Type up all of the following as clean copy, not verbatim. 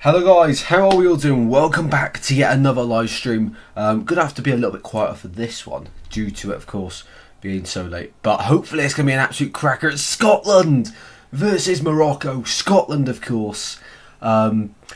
Hello guys, how are we all doing? Welcome back to yet another live stream. Gonna have to be a little bit quieter for this one, due to it of course being so late. But hopefully it's gonna be an absolute cracker. It's Scotland versus Morocco. Scotland of course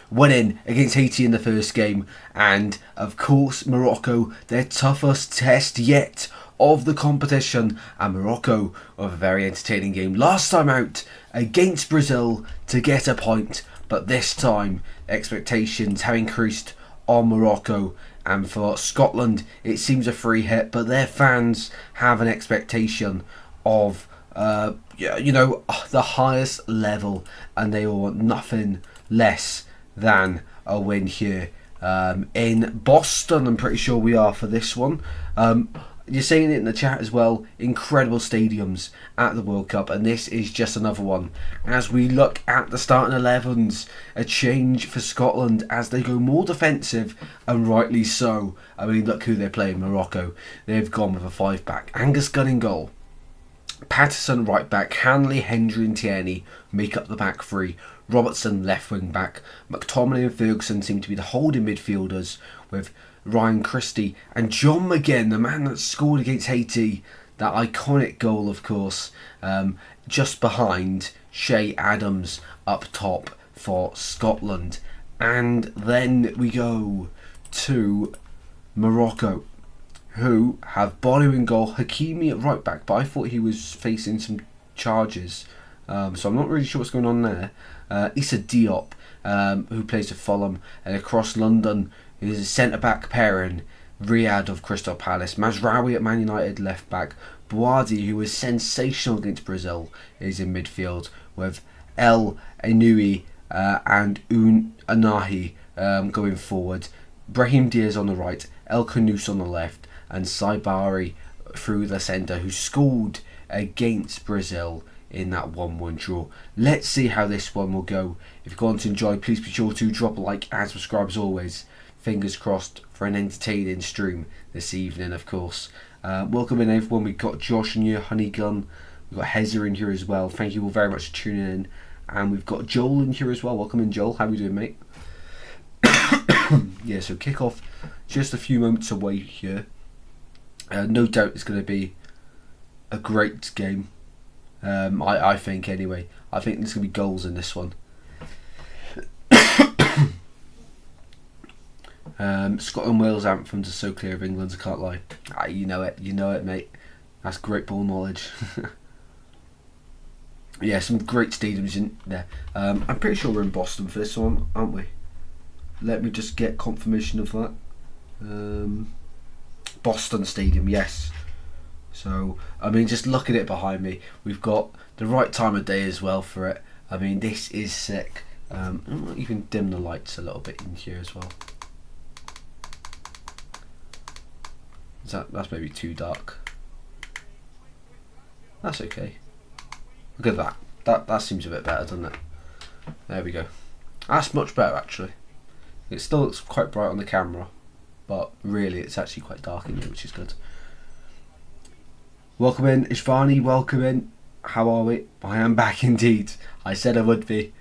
winning against Haiti in the first game. And of course Morocco, their toughest test yet of the competition. And Morocco with a very entertaining game last time out against Brazil to get a point. But this time, expectations have increased on Morocco, and for Scotland, it seems a free hit. But their fans have an expectation of, the highest level, and they will want nothing less than a win here in Boston. I'm pretty sure we are for this one. You're saying it in the chat as well. Incredible stadiums at the World Cup, and this is just another one. As we look at the starting 11s, a change for Scotland as they go more defensive, and rightly so. I mean, look who they're playing, Morocco. They've gone with a 5-back. Angus Gunn in goal. Patterson right back. Hanley, Hendry and Tierney make up the back three. Robertson left wing back. McTominay and Ferguson seem to be the holding midfielders, with Ryan Christie and John McGinn, the man that scored against Haiti, that iconic goal of course, just behind Shea Adams up top for Scotland. And then we go to Morocco, who have Bono in goal, Hakimi at right back, but I thought he was facing some charges, so I'm not really sure what's going on there. Issa Diop, who plays for Fulham, and across London is a centre-back pairing, Riyad of Crystal Palace, Mazraoui at Man United left back, Boadi, who was sensational against Brazil, is in midfield, with El Enui and Anahi going forward, Brahim Diaz on the right, El Khanous on the left, and Saibari through the centre, who scored against Brazil in that 1-1 draw. Let's see how this one will go. If you've gone to enjoy, please be sure to drop a like and subscribe as always. Fingers crossed for an entertaining stream this evening, of course. Welcome in everyone. We've got Josh in here, Honeygun. We've got Hezzer in here as well. Thank you all very much for tuning in. And we've got Joel in here as well. Welcome in, Joel. How are you doing, mate? Yeah, so kick-off just a few moments away here. No doubt it's going to be a great game. I think anyway. I think there's going to be goals in this one. Scotland Wales anthems are so clear of England's, I can't lie. You know it mate. That's great ball knowledge. Yeah, some great stadiums in there. I'm pretty sure we're in Boston for this one, aren't we? Let me just get confirmation of that. Boston Stadium, yes. So, I mean, just look at it behind me. We've got the right time of day as well for it. I mean, this is sick. I might even dim the lights a little bit in here as well. That's maybe too dark. That's okay. Look at that. That seems a bit better, doesn't it? There we go. That's much better actually. It still looks quite bright on the camera, but really it's actually quite dark in here, which is good. Welcome in, Ishvani, welcome in. How are we? I am back indeed. I said I would be.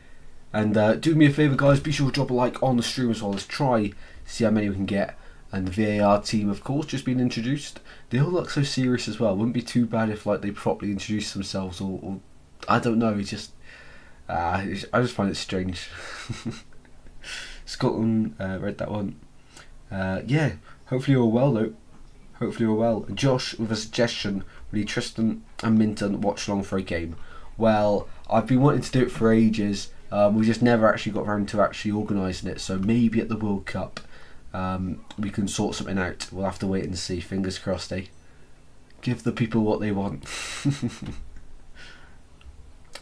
And do me a favour guys, be sure to drop a like on the stream as well. Let's try to see how many we can get. And the VAR team, of course, just been introduced. They all look so serious as well. Wouldn't be too bad if like they properly introduced themselves, or I don't know. It's just I just find it strange. Scotland read that one. Yeah, hopefully you're all well though. Hopefully you're well. Josh with a suggestion: we need Tristan and Minton Watchalong for a game. Well, I've been wanting to do it for ages. We just never actually got around to actually organising it. So maybe at the World Cup. We can sort something out. We'll have to wait and see. Fingers crossed, eh? Give the people what they want.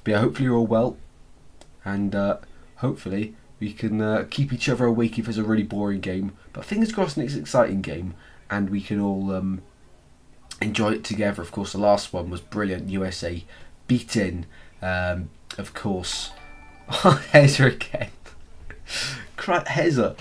But yeah, hopefully you're all well, and hopefully we can keep each other awake if it's a really boring game. But fingers crossed, it's an exciting game, and we can all enjoy it together. Of course, the last one was brilliant. USA beating, of course, Hezzer again. Hezzer.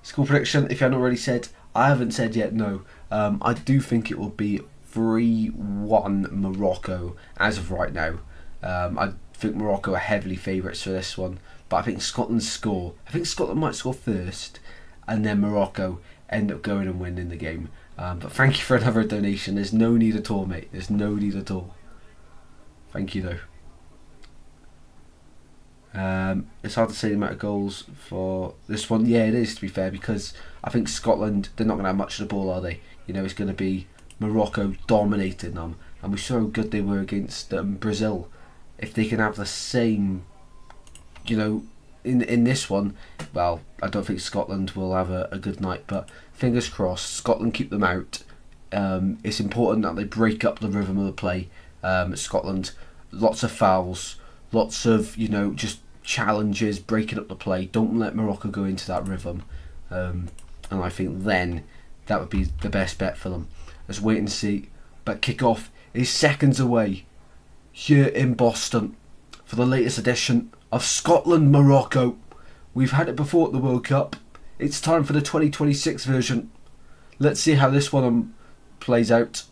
Score prediction, if you haven't already said, I haven't said yet, no. I do think it will be 3-1 Morocco as of right now. I think Morocco are heavily favourites for this one. but I think Scotland score. I think Scotland might score first, and then Morocco end up going and winning the game. But thank you for another donation. There's no need at all, mate. There's no need at all. Thank you, though. It's hard to say the amount of goals for this one. Yeah, it is, to be fair, because I think Scotland, they're not going to have much of the ball, are they? You know, it's going to be Morocco dominating them, and we saw how good they were against Brazil. If they can have the same, you know, in this one, well, I don't think Scotland will have a good night, but fingers crossed, Scotland keep them out. It's important that they break up the rhythm of the play. Scotland, lots of fouls, lots of, you know, just challenges, breaking up the play. Don't let Morocco go into that rhythm, and I think then that would be the best bet for them. Let's wait and see. But kick-off is seconds away here in Boston for the latest edition of Scotland-Morocco. We've had it before at the World Cup. It's time for the 2026 version. Let's see how this one plays out.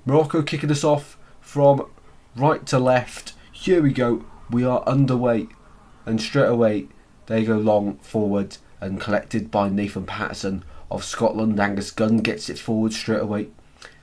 Morocco kicking us off from right to left. Here we go. We are underway. And straight away, they go long forward and collected by Nathan Patterson of Scotland. Angus Gunn gets it forward straight away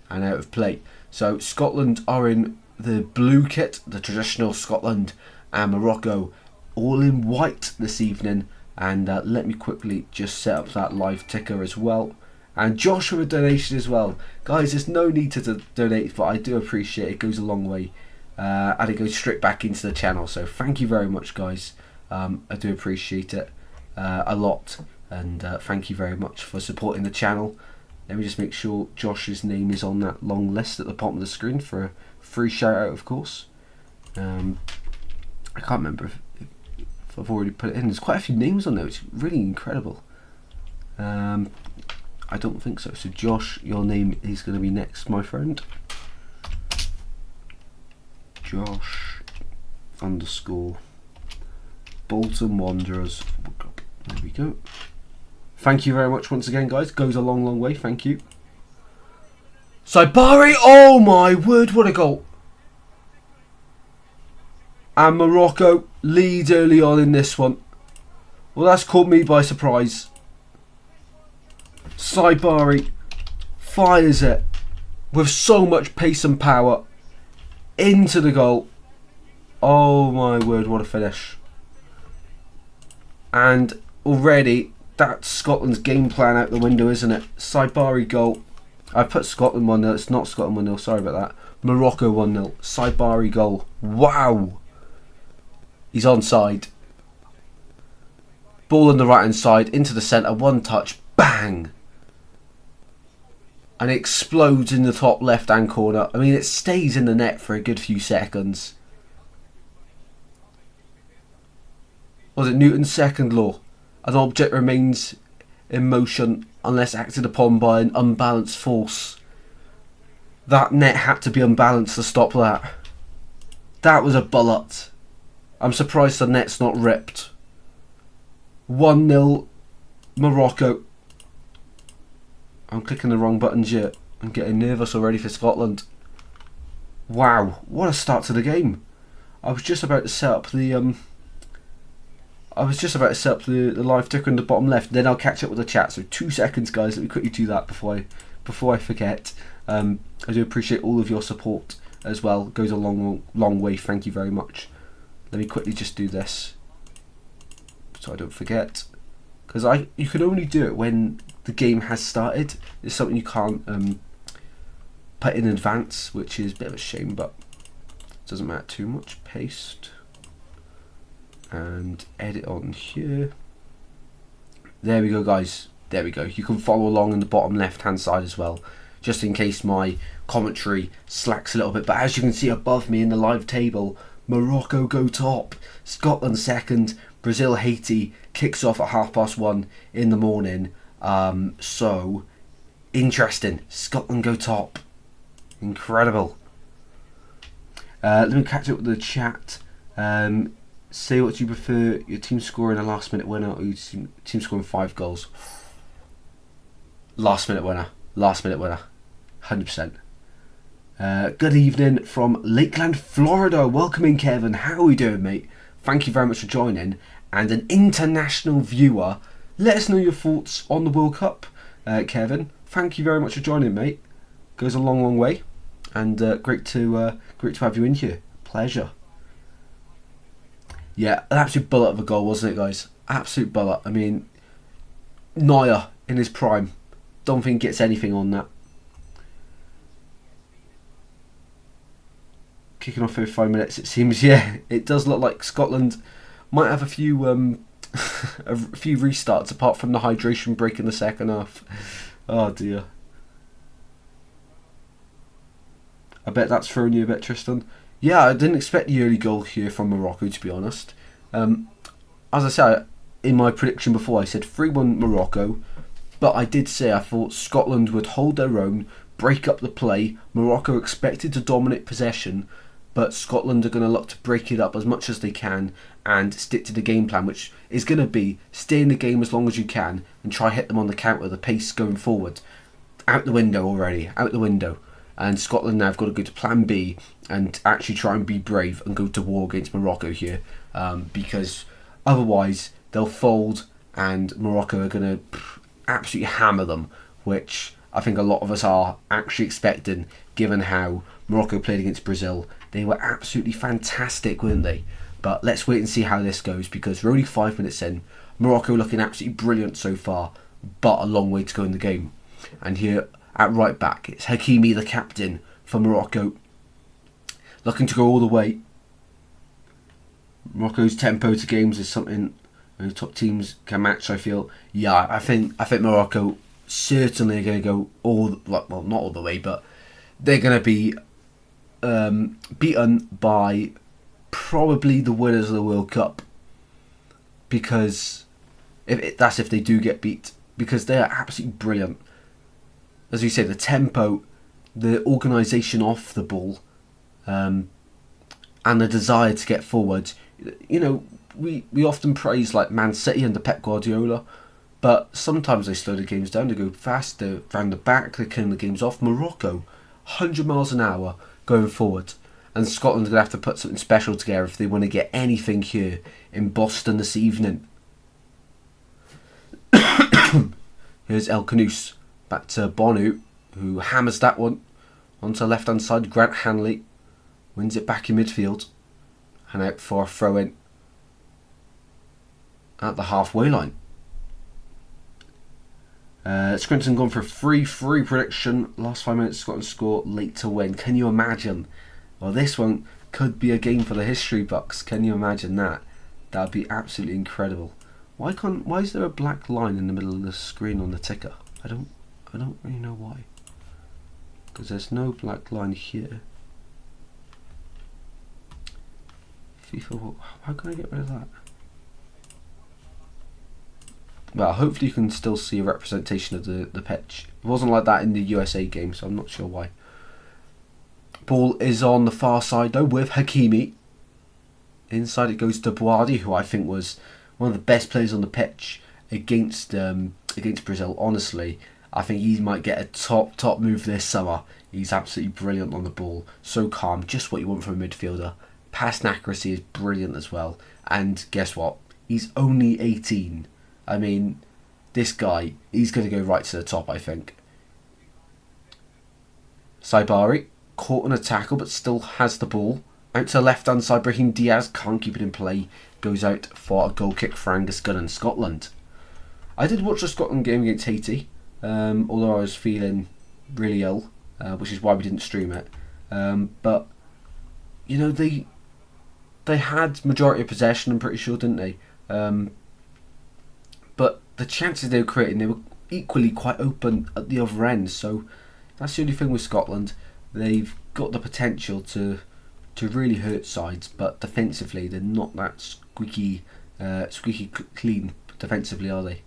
and out of play. So Scotland are in the blue kit, the traditional Scotland, and Morocco all in white this evening. And let me quickly just set up that live ticker as well. And Josh with a donation as well. Guys, there's no need to donate, but I do appreciate it. It goes a long way. And it goes straight back into the channel. So thank you very much, guys. I do appreciate it a lot. And thank you very much for supporting the channel. Let me just make sure Josh's name is on that long list at the bottom of the screen for a free shout out, of course. I can't remember if I've already put it in. There's quite a few names on there, which is really incredible. I don't think so. So Josh, your name is going to be next, my friend. Josh _ Bolton Wanderers. There we go. Thank you very much once again, guys. Goes a long, long way. Thank you. Saibari, oh my word, what a goal. And Morocco lead early on in this one. Well, that's caught me by surprise. Saibari fires it with so much pace and power into the goal. Oh my word, what a finish. And already that's Scotland's game plan out the window, isn't it? Saibari goal. I put Scotland 1-0. It's not Scotland 1-0. Sorry about that. Morocco 1-0. Saibari goal. Wow. He's onside. Ball on the right hand side into the centre. One touch. Bang. And it explodes in the top left hand corner. I mean, it stays in the net for a good few seconds. Was it Newton's second law? An object remains in motion unless acted upon by an unbalanced force. That net had to be unbalanced to stop that. That was a bullet. I'm surprised the net's not ripped. 1-0 Morocco. I'm clicking the wrong buttons yet. I'm getting nervous already for Scotland. Wow, what a start to the game. I was just about to set up the live ticker in the bottom left. Then I'll catch up with the chat. So 2 seconds, guys. Let me quickly do that before I forget. I do appreciate all of your support as well. It goes a long, long way. Thank you very much. Let me quickly just do this so I don't forget. Because you can only do it when the game has started. It's something you can't put in advance, which is a bit of a shame, but it doesn't matter too much. Paste. And edit on here. There we go, guys. There we go. You can follow along in the bottom left hand side as well, just in case my commentary slacks a little bit. But as you can see above me in the live table, Morocco go top, Scotland second, Brazil Haiti kicks off at 1:30 in the morning. So interesting. Scotland go top. Incredible. Let me catch up with the chat. Say what you prefer, your team scoring a last minute winner or your team scoring 5 goals. Last minute winner. 100%. Good evening from Lakeland, Florida. Welcome in, Kevin. How are we doing, mate? Thank you very much for joining. and an international viewer. Let us know your thoughts on the World Cup, Kevin. Thank you very much for joining, mate. Goes a long, long way, and great to have you in here. Pleasure. Yeah, an absolute bullet of a goal, wasn't it, guys? Absolute bullet. I mean, Neuer in his prime. Don't think gets anything on that. Kicking off every 5 minutes, it seems. Yeah, it does look like Scotland might have a few a few restarts apart from the hydration break in the second half. Oh dear. I bet that's thrown you a bit, Tristan. Yeah, I didn't expect the early goal here from Morocco, to be honest. As I said in my prediction before, I said 3-1 Morocco, but I did say I thought Scotland would hold their own, break up the play. Morocco expected to dominate possession, but Scotland are going to look to break it up as much as they can and stick to the game plan, which is going to be stay in the game as long as you can and try hit them on the counter, the pace going forward. Out the window already, out the window. And Scotland now have got to go to plan B and actually try and be brave and go to war against Morocco here, because otherwise they'll fold and Morocco are going to absolutely hammer them, which I think a lot of us are actually expecting, given how Morocco played against Brazil. They were absolutely fantastic, weren't they? But let's wait and see how this goes, because we're only 5 minutes in. Morocco looking absolutely brilliant so far, but a long way to go in the game. And here at right back, it's Hakimi, the captain for Morocco, looking to go all the way. Morocco's tempo to games is something top teams can match, I feel. Yeah, I think Morocco certainly are going to go well, not all the way, but they're going to be beaten by probably the winners of the World Cup, because that's if they do get beat, because they are absolutely brilliant. As you say, the tempo, the organisation off the ball, and the desire to get forward. You know, we often praise like Man City under Pep Guardiola, but sometimes they slow the games down, they go faster round the back, they're killing the games off. Morocco, 100 miles an hour going forward. And Scotland are going to have to put something special together if they want to get anything here in Boston this evening. Here's El Canouse. Back to Bonu, who hammers that one onto the left-hand side. Grant Hanley wins it back in midfield and out for a throw-in at the halfway line. Scrinton gone for a 3-3 prediction. Last 5 minutes, Scotland score late to win. Can you imagine? Well, this one could be a game for the history bucks. Can you imagine that? That would be absolutely incredible. Why is there a black line in the middle of the screen on the ticker? I don't really know why. Because there's no black line here. FIFA, how can I get rid of that? Well, hopefully you can still see a representation of the pitch. It wasn't like that in the USA game, so I'm not sure why. Ball is on the far side though with Hakimi. Inside it goes to Boadi, who I think was one of the best players on the pitch against Brazil. Honestly, I think he might get a top move this summer. He's absolutely brilliant on the ball. So calm, just what you want from a midfielder. Passing accuracy is brilliant as well. And guess what? He's only 18. I mean, this guy, he's going to go right to the top, I think. Saibari, caught in a tackle, but still has the ball. Out to the left-hand side, Brahim Diaz can't keep it in play. Goes out for a goal kick for Angus Gunn in Scotland. I did watch the Scotland game against Haiti, although I was feeling really ill, which is why we didn't stream it. But, you know, they had majority of possession, I'm pretty sure, didn't they? But the chances they were creating, they were equally quite open at the other end. So that's the only thing with Scotland. They've got the potential to really hurt sides, but defensively they're not that squeaky clean defensively, are they?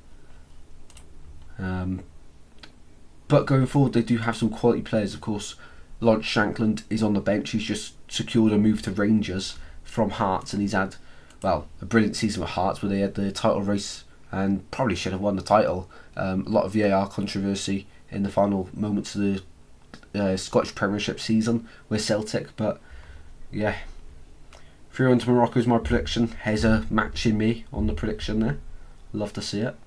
But going forward, they do have some quality players. Of course, Lawrence Shankland is on the bench. He's just secured a move to Rangers from Hearts, and he's had, well, a brilliant season with Hearts where they had the title race and probably should have won the title. A lot of VAR controversy in the final moments of the Scottish Premiership season with Celtic, but yeah, 3-1 to Morocco is my prediction. Heza matching me on the prediction there. Love to see it.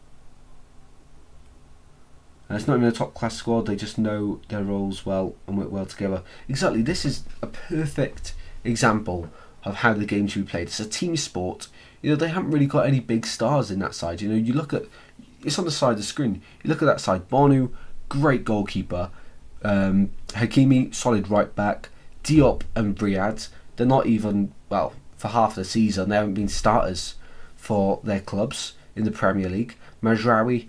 And it's not even a top class squad, they just know their roles well and work well together. Exactly, this is a perfect example of how the game should be played. It's a team sport. You know, they haven't really got any big stars in that side. You know, you look at, it's on the side of the screen. You look at that side, Bonu, great goalkeeper. Hakimi, solid right back. Diop and Riyad, they're not even, well, for half the season, they haven't been starters for their clubs in the Premier League. Mazraoui,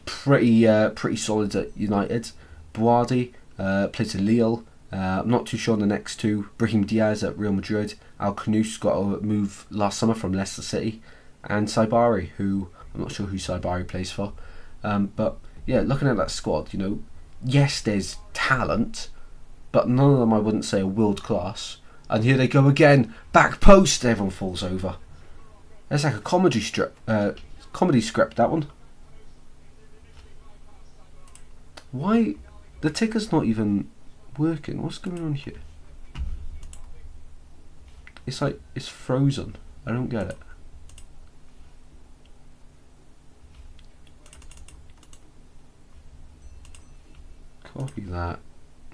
pretty solid at United. Boadi plays at Lille. I'm not too sure on the next two. Brahim Diaz at Real Madrid. Al Khanous got a move last summer from Leicester City. And Saibari, who, I'm not sure who Saibari plays for. But yeah, looking at that squad, you know, yes, there's talent, but none of them I wouldn't say are world class. And here they go again. Back post, everyone falls over. It's like a comedy script, that one. Why? The ticker's not even working. What's going on here? It's like, it's frozen. I don't get it. Copy that.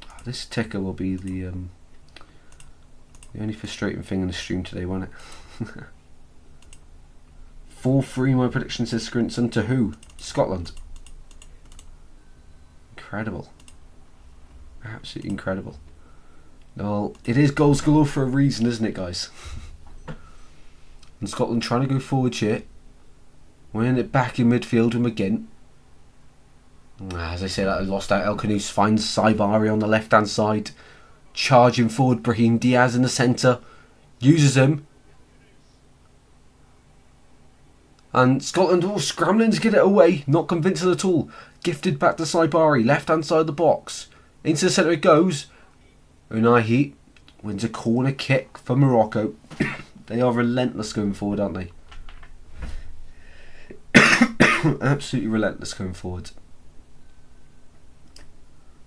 Oh, this ticker will be the only frustrating thing in the stream today, won't it? 4-3 my prediction, says Scrinson. To who? Scotland. Incredible. Absolutely incredible. Well, it is goals galore for a reason, isn't it, guys? And Scotland trying to go forward here. Winning it back in midfield with McGinn. As I say that, I lost out. El Khanous finds Saibari on the left hand side. Charging forward, Brahim Diaz in the centre. Uses him. And Scotland all scrambling to get it away. Not convincing at all. Gifted back to Saibari. Left hand side of the box. Into the centre it goes. Unai wins a corner kick for Morocco. They are relentless going forward, aren't they? Absolutely relentless going forward.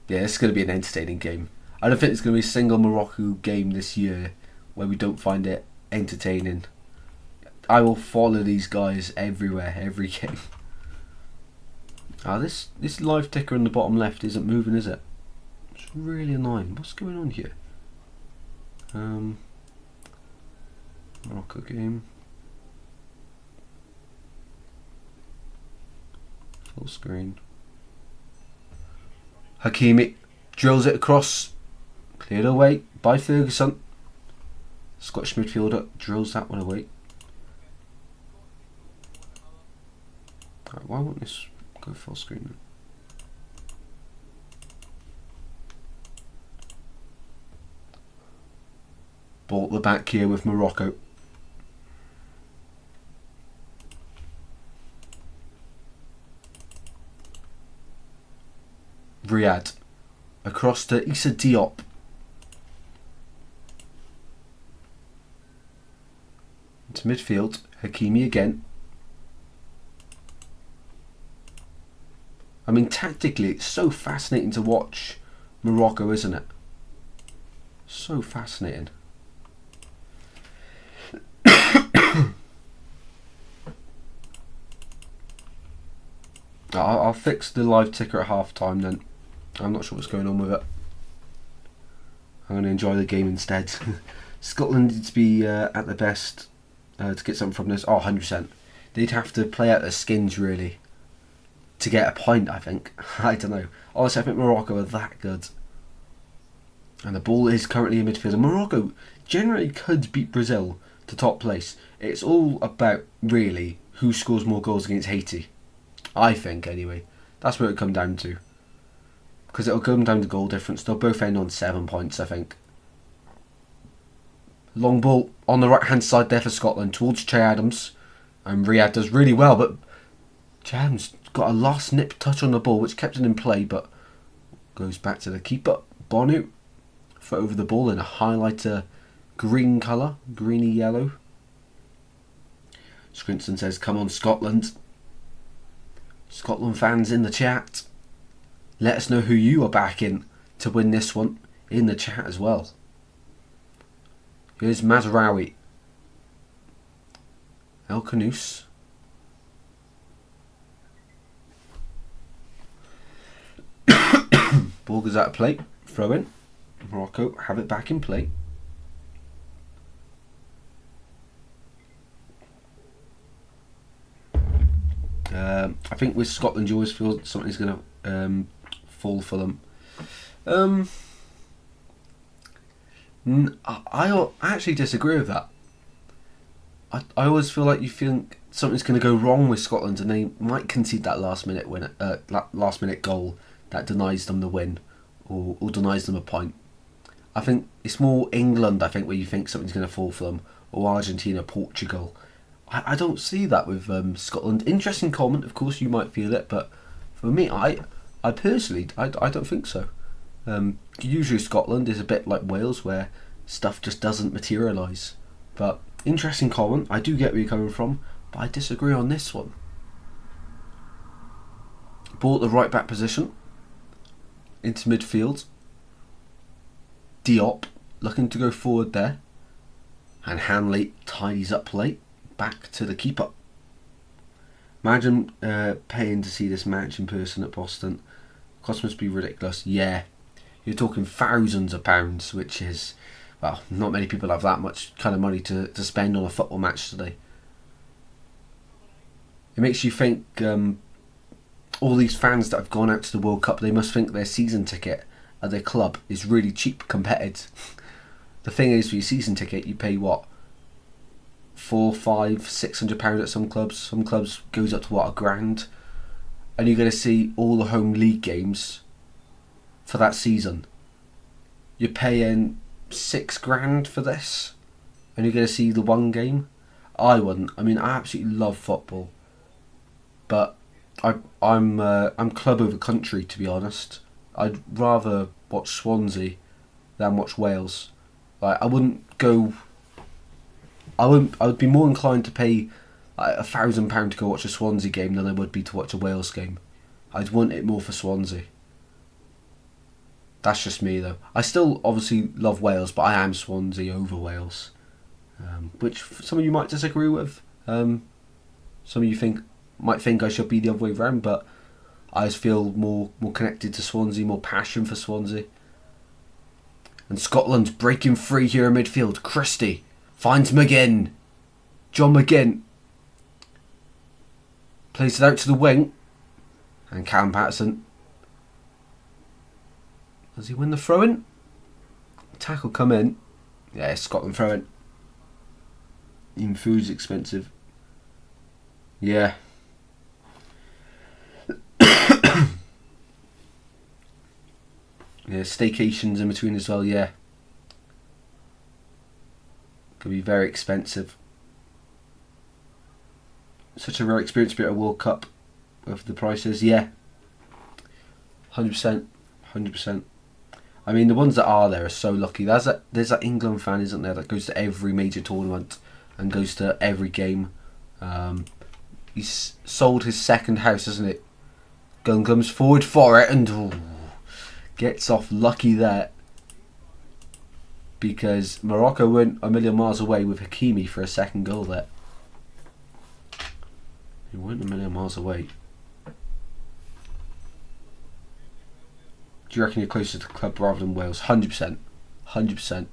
Yeah, it's going to be an entertaining game. I don't think there's going to be a single Morocco game this year where we don't find it entertaining. I will follow these guys everywhere, every game. This live ticker in the bottom left isn't moving, is it? It's really annoying. What's going on here? Morocco game. Full screen. Hakimi drills it across. Cleared away by Ferguson. Scottish midfielder drills that one away. Right, why won't this go full screen then? Ball at the back here with Morocco. Riyad across to Issa Diop. Into midfield, Hakimi again. I mean, tactically, it's so fascinating to watch Morocco, isn't it? So fascinating. I'll fix the live ticker at half time then. I'm not sure what's going on with it. I'm going to enjoy the game instead. Scotland needs to be at their best to get something from this. Oh, 100%. They'd have to play out their skins really to get a point, I think. I don't know. Honestly, I think Morocco are that good. And the ball is currently in midfield. And Morocco generally could beat Brazil to top place. It's all about, really, who scores more goals against Haiti. I think, anyway. That's what it'll come down to. Because it'll come down to goal difference. They'll both end on 7 points, I think. Long ball on the right-hand side there for Scotland towards Che Adams. And Riyad does really well, but Che Adams got a last nip touch on the ball, which kept it in play, but goes back to the keeper. Bonu foot over the ball in a highlighter green colour, greeny yellow. Scrinson says, come on Scotland. Scotland fans in the chat, let us know who you are backing to win this one in the chat as well. Here's Mazraoui El Canoes. Ball goes out of play. Throw in. Morocco have it back in play. I think with Scotland, you always feel something's going to fall for them. I actually disagree with that. I always feel like you think something's going to go wrong with Scotland, and they might concede that last minute goal that denies them the win, or denies them a point. I think it's more England, I think, where you think something's going to fall for them, or Argentina, Portugal. I don't see that with Scotland. Interesting comment, of course, you might feel it, but for me, I personally, I don't think so. Usually Scotland is a bit like Wales, where stuff just doesn't materialise. But interesting comment, I do get where you're coming from, but I disagree on this one. Ball at the right back position, into midfield. Diop looking to go forward there, and Hanley tidies up late, back to the keeper. Imagine paying to see this match in person at Boston. Cost must be ridiculous. Yeah, you're talking thousands of pounds, which is, well, not many people have that much kind of money to spend on a football match today. It makes you think all these fans that have gone out to the World Cup, they must think their season ticket at their club is really cheap compared. The thing is, for your season ticket, you pay what, £400, £500, £600 at some clubs. Some clubs goes up to what, £1,000, and you're going to see all the home league games for that season. You're paying £6,000 for this, and you're going to see the one game. I wouldn't. I mean, I absolutely love football, but I'm club over country, to be honest. I'd rather watch Swansea than watch Wales. Like, I would be more inclined to pay like £1,000 to go watch a Swansea game than I would be to watch a Wales game. I'd want it more for Swansea. That's just me, though. I still obviously love Wales, but I am Swansea over Wales, which some of you might disagree with. Some of you might think I should be the other way around, but I just feel more connected to Swansea, more passion for Swansea. And Scotland's breaking free here in midfield. Christie finds McGinn. John McGinn plays it out to the wing. And Callum Patterson. Does he win the throw-in? Tackle come in. Yeah, Scotland throw-in. Even food's expensive. Yeah. Yeah, staycations in between as well, yeah. Could be very expensive. Such a rare experience to be at a World Cup with the prices, yeah. 100%. 100%. I mean, the ones that are there are so lucky. There's that England fan, isn't there, that goes to every major tournament and goes to every game. He's sold his second house, isn't it? Gun comes forward for it and gets off lucky there, because Morocco weren't a million miles away with Hakimi for a second goal there. He weren't a million miles away. Do you reckon you're closer to the club rather than Wales? 100%. 100%.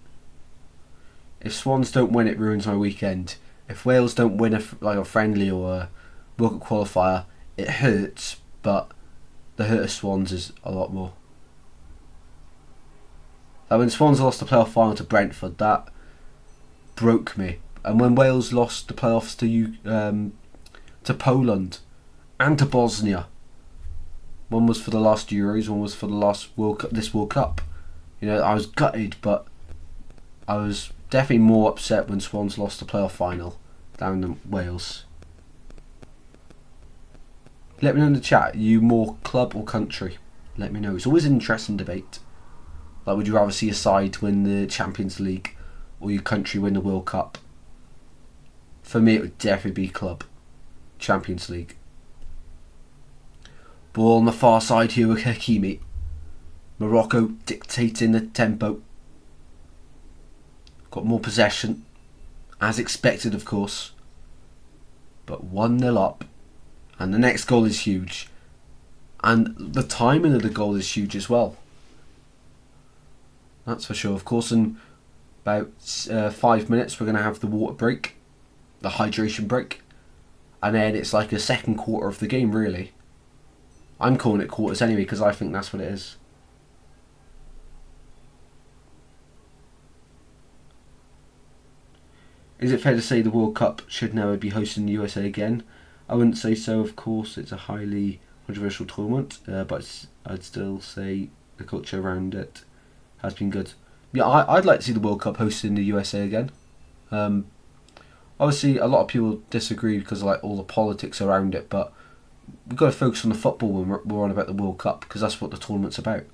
If Swans don't win, it ruins my weekend. If Wales don't win a friendly or a World Cup qualifier, it hurts, but the hurt of Swans is a lot more. Like when Swans lost the playoff final to Brentford, that broke me. And when Wales lost the playoffs to Poland and to Bosnia, one was for the last Euros, one was for the last this World Cup. You know, I was gutted, but I was definitely more upset when Swans lost the playoff final down than Wales. Let me know in the chat, are you more club or country? Let me know. It's always an interesting debate. Like, would you rather see a side win the Champions League or your country win the World Cup? For me, it would definitely be club. Champions League. Ball on the far side here with Hakimi. Morocco dictating the tempo. Got more possession, as expected, of course. But 1-0 up, and the next goal is huge. And the timing of the goal is huge as well. That's for sure. Of course, in about 5 minutes, we're going to have the water break, the hydration break. And then it's like a second quarter of the game, really. I'm calling it quarters anyway, because I think that's what it is. Is it fair to say the World Cup should never be hosted in the USA again? I wouldn't say so, of course. It's a highly controversial tournament, but I'd still say the culture around it has been good. Yeah, I'd like to see the World Cup hosted in the USA again. Obviously, a lot of people disagree because of like all the politics around it, but we've got to focus on the football when we're on about the World Cup, because that's what the tournament's about.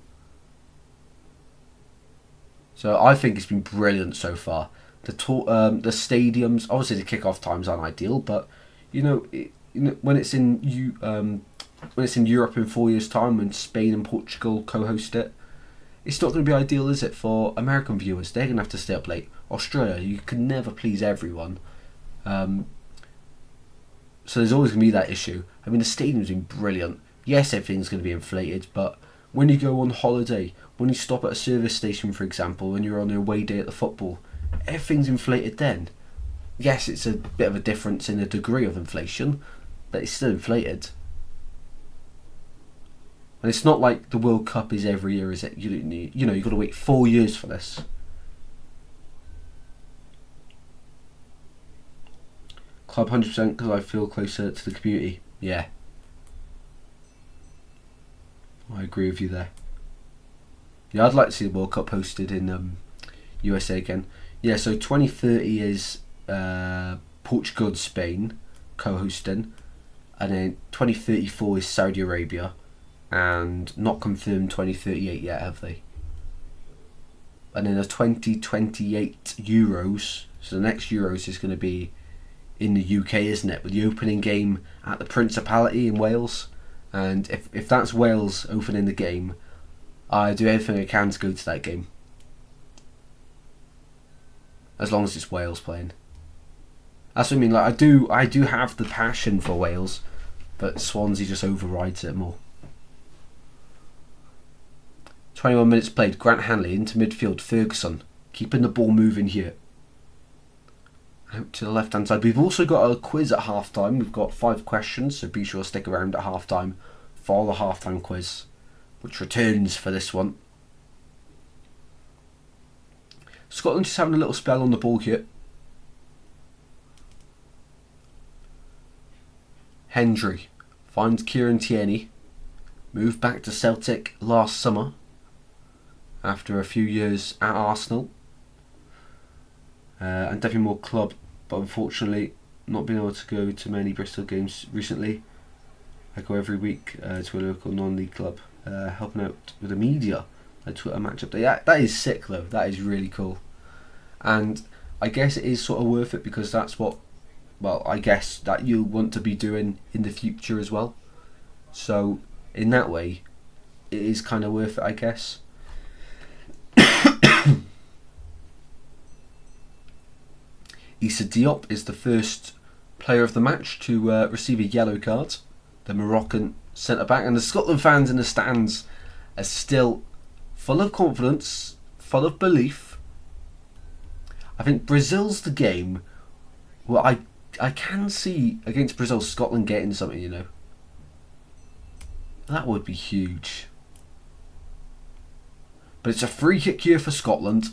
So I think it's been brilliant so far. The stadiums, obviously the kick-off times aren't ideal, but when it's in Europe in 4 years' time, when Spain and Portugal co-host it, it's not going to be ideal, is it, for American viewers? They're going to have to stay up late. Australia, you can never please everyone. So there's always going to be that issue. I mean, the stadium's been brilliant. Yes, everything's going to be inflated, but when you go on holiday, when you stop at a service station, for example, when you're on your away day at the football, everything's inflated then. Yes, it's a bit of a difference in the degree of inflation, but it's still inflated. And it's not like the World Cup is every year, is it? You've got to wait 4 years for this. Club 100% because I feel closer to the community. Yeah. I agree with you there. Yeah, I'd like to see the World Cup hosted in USA again. Yeah, so 2030 is Portugal and Spain co-hosting, and then 2034 is Saudi Arabia, and not confirmed 2038 yet, have they? And then the 2028 Euros, so the next Euros is going to be in the UK, isn't it? With the opening game at the Principality in Wales, and if that's Wales opening the game, I do everything I can to go to that game. As long as it's Wales playing. That's what I mean. Like I do have the passion for Wales, but Swansea just overrides it more. 21 minutes played. Grant Hanley into midfield. Ferguson keeping the ball moving here. Out to the left hand side. We've also got a quiz at half time. We've got 5 questions, so be sure to stick around at half time for the half time quiz, which returns for this one. Scotland just having a little spell on the ball here. Hendry finds Kieran Tierney. Moved back to Celtic last summer after a few years at Arsenal. And definitely more club, but unfortunately not been able to go to many Bristol games recently. I go every week to a local non-league club, helping out with the media. I took a matchup there. That is sick though. That is really cool, and I guess it is sort of worth it because that's what, well, I guess that you want to be doing in the future as well. So in that way, it is kind of worth it, I guess. Issa Diop is the first player of the match to receive a yellow card. The Moroccan centre back, and the Scotland fans in the stands are still full of confidence, full of belief. I think Brazil's the game where I can see against Brazil Scotland getting something, you know. That would be huge. But it's a free kick here for Scotland.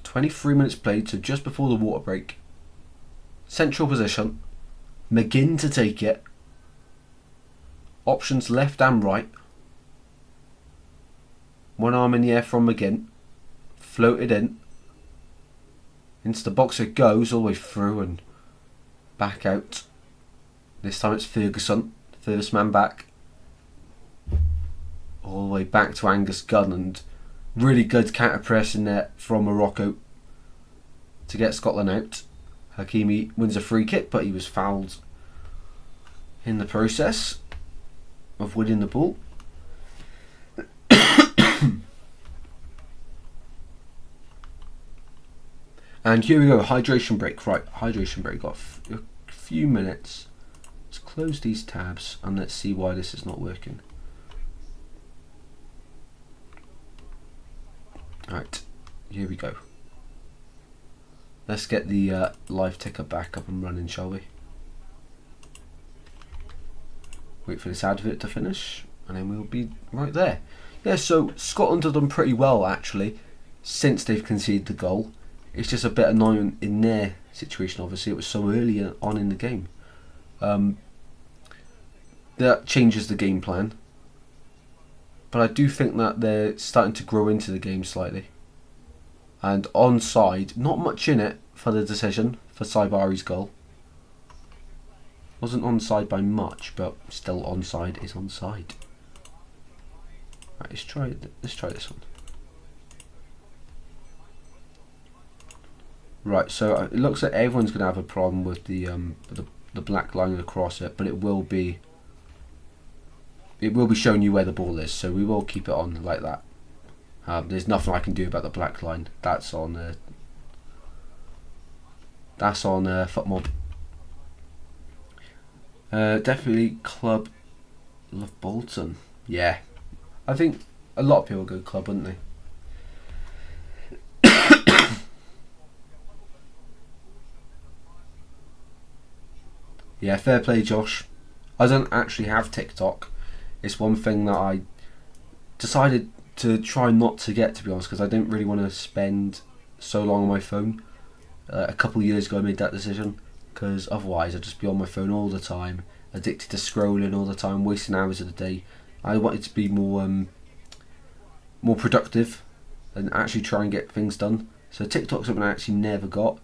23 minutes played, so just before the water break. Central position. McGinn to take it. Options left and right. One arm in the air from McGinn. Floated in. Into the box it goes, all the way through and back out. This time it's Ferguson, first man back. All the way back to Angus Gunn, and really good counter pressing there from Morocco to get Scotland out. Hakimi wins a free kick, but he was fouled in the process of winning the ball. And here we go, hydration break. Right, hydration break. Got a few minutes. Let's close these tabs and let's see why this is not working. Right, here we go. Let's get the live ticker back up and running, shall we? Wait for this advert to finish and then we'll be right there. Yeah, so Scotland have done pretty well actually since they've conceded the goal. It's just a bit annoying in their situation, obviously. It was so early on in the game. That changes the game plan. But I do think that they're starting to grow into the game slightly. And onside, not much in it for the decision for Saibari's goal. Wasn't onside by much, but still onside is onside. Right, let's try this one. Right, so it looks like everyone's going to have a problem with the black line across it, but it will be showing you where the ball is, so we will keep it on like that. There's nothing I can do about the black line. That's on FootMob. Definitely Club Love Bolton. Yeah, I think a lot of people go Club, wouldn't they? Yeah, fair play, Josh. I don't actually have TikTok. It's one thing that I decided to try not to get, to be honest, because I don't really want to spend so long on my phone. A couple of years ago I made that decision, because otherwise I'd just be on my phone all the time, addicted to scrolling all the time, wasting hours of the day. I wanted to be more productive and actually try and get things done. So TikTok's something I actually never got.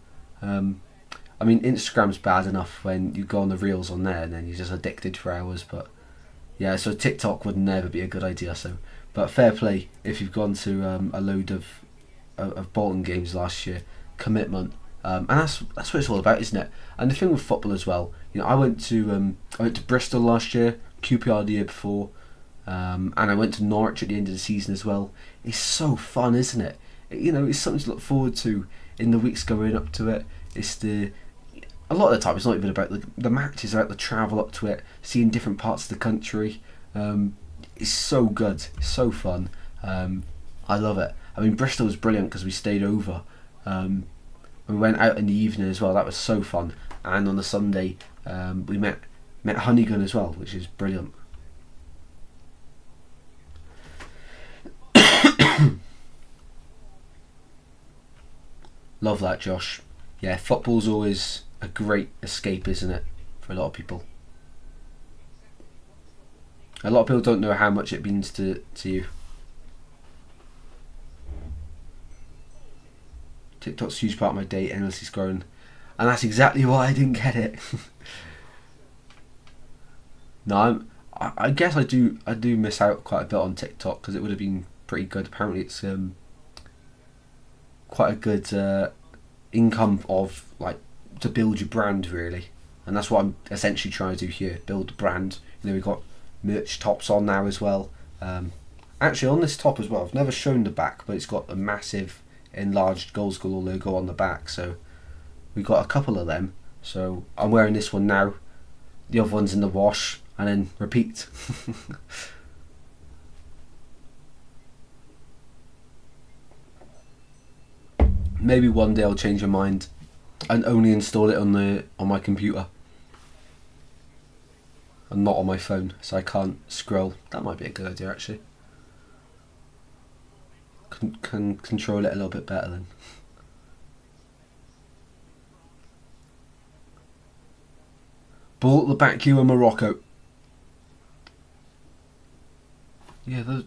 I mean, Instagram's bad enough when you go on the reels on there and then you're just addicted for hours, but yeah, so TikTok would never be a good idea. So, but fair play if you've gone to a load of Bolton games last year, commitment, and that's what it's all about, isn't it? And the thing with football as well, you know, I went to Bristol last year, QPR the year before, and I went to Norwich at the end of the season as well. It's so fun, isn't it? You know, it's something to look forward to in the weeks going up to it. A lot of the time it's not even about the matches, about the travel up to it, seeing different parts of the country. It's so good, it's so fun. I love it. I mean, Bristol was brilliant because we stayed over. We went out in the evening as well. That was so fun. And on the Sunday, we met Honeygun as well, which is brilliant. Love that, Josh. Yeah, football's always a great escape, isn't it, for a lot of people. A lot of people don't know how much it means to you. TikTok's a huge part of my day, endlessly scrolling, and that's exactly why I didn't get it. No, I guess I do miss out quite a bit on TikTok because it would have been pretty good. Apparently, it's quite a good income of like to build your brand really, and that's what I'm essentially trying to do here, build the brand. You know, we've got merch tops on now as well. Actually on this top as well, I've never shown the back, but it's got a massive enlarged Goals Galore logo on the back, so we've got a couple of them. So I'm wearing this one now, the other one's in the wash, and then repeat. Maybe one day I'll change my mind and only install it on my computer and not on my phone, so I can't scroll. That might be a good idea actually. Can control it a little bit better then. Ball at the back queue in Morocco. Yeah, the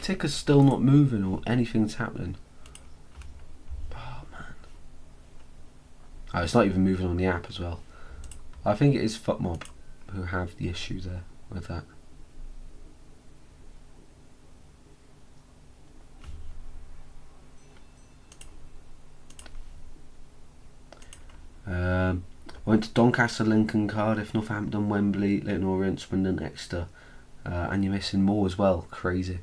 ticker's still not moving or anything's happening. Oh man. Oh, it's not even moving on the app as well. I think it is FootMob who have the issue there with that. Went to Doncaster, Lincoln, Cardiff, Northampton, Wembley, Leighton Orient, Swindon, Exeter, and you're missing more as well. Crazy.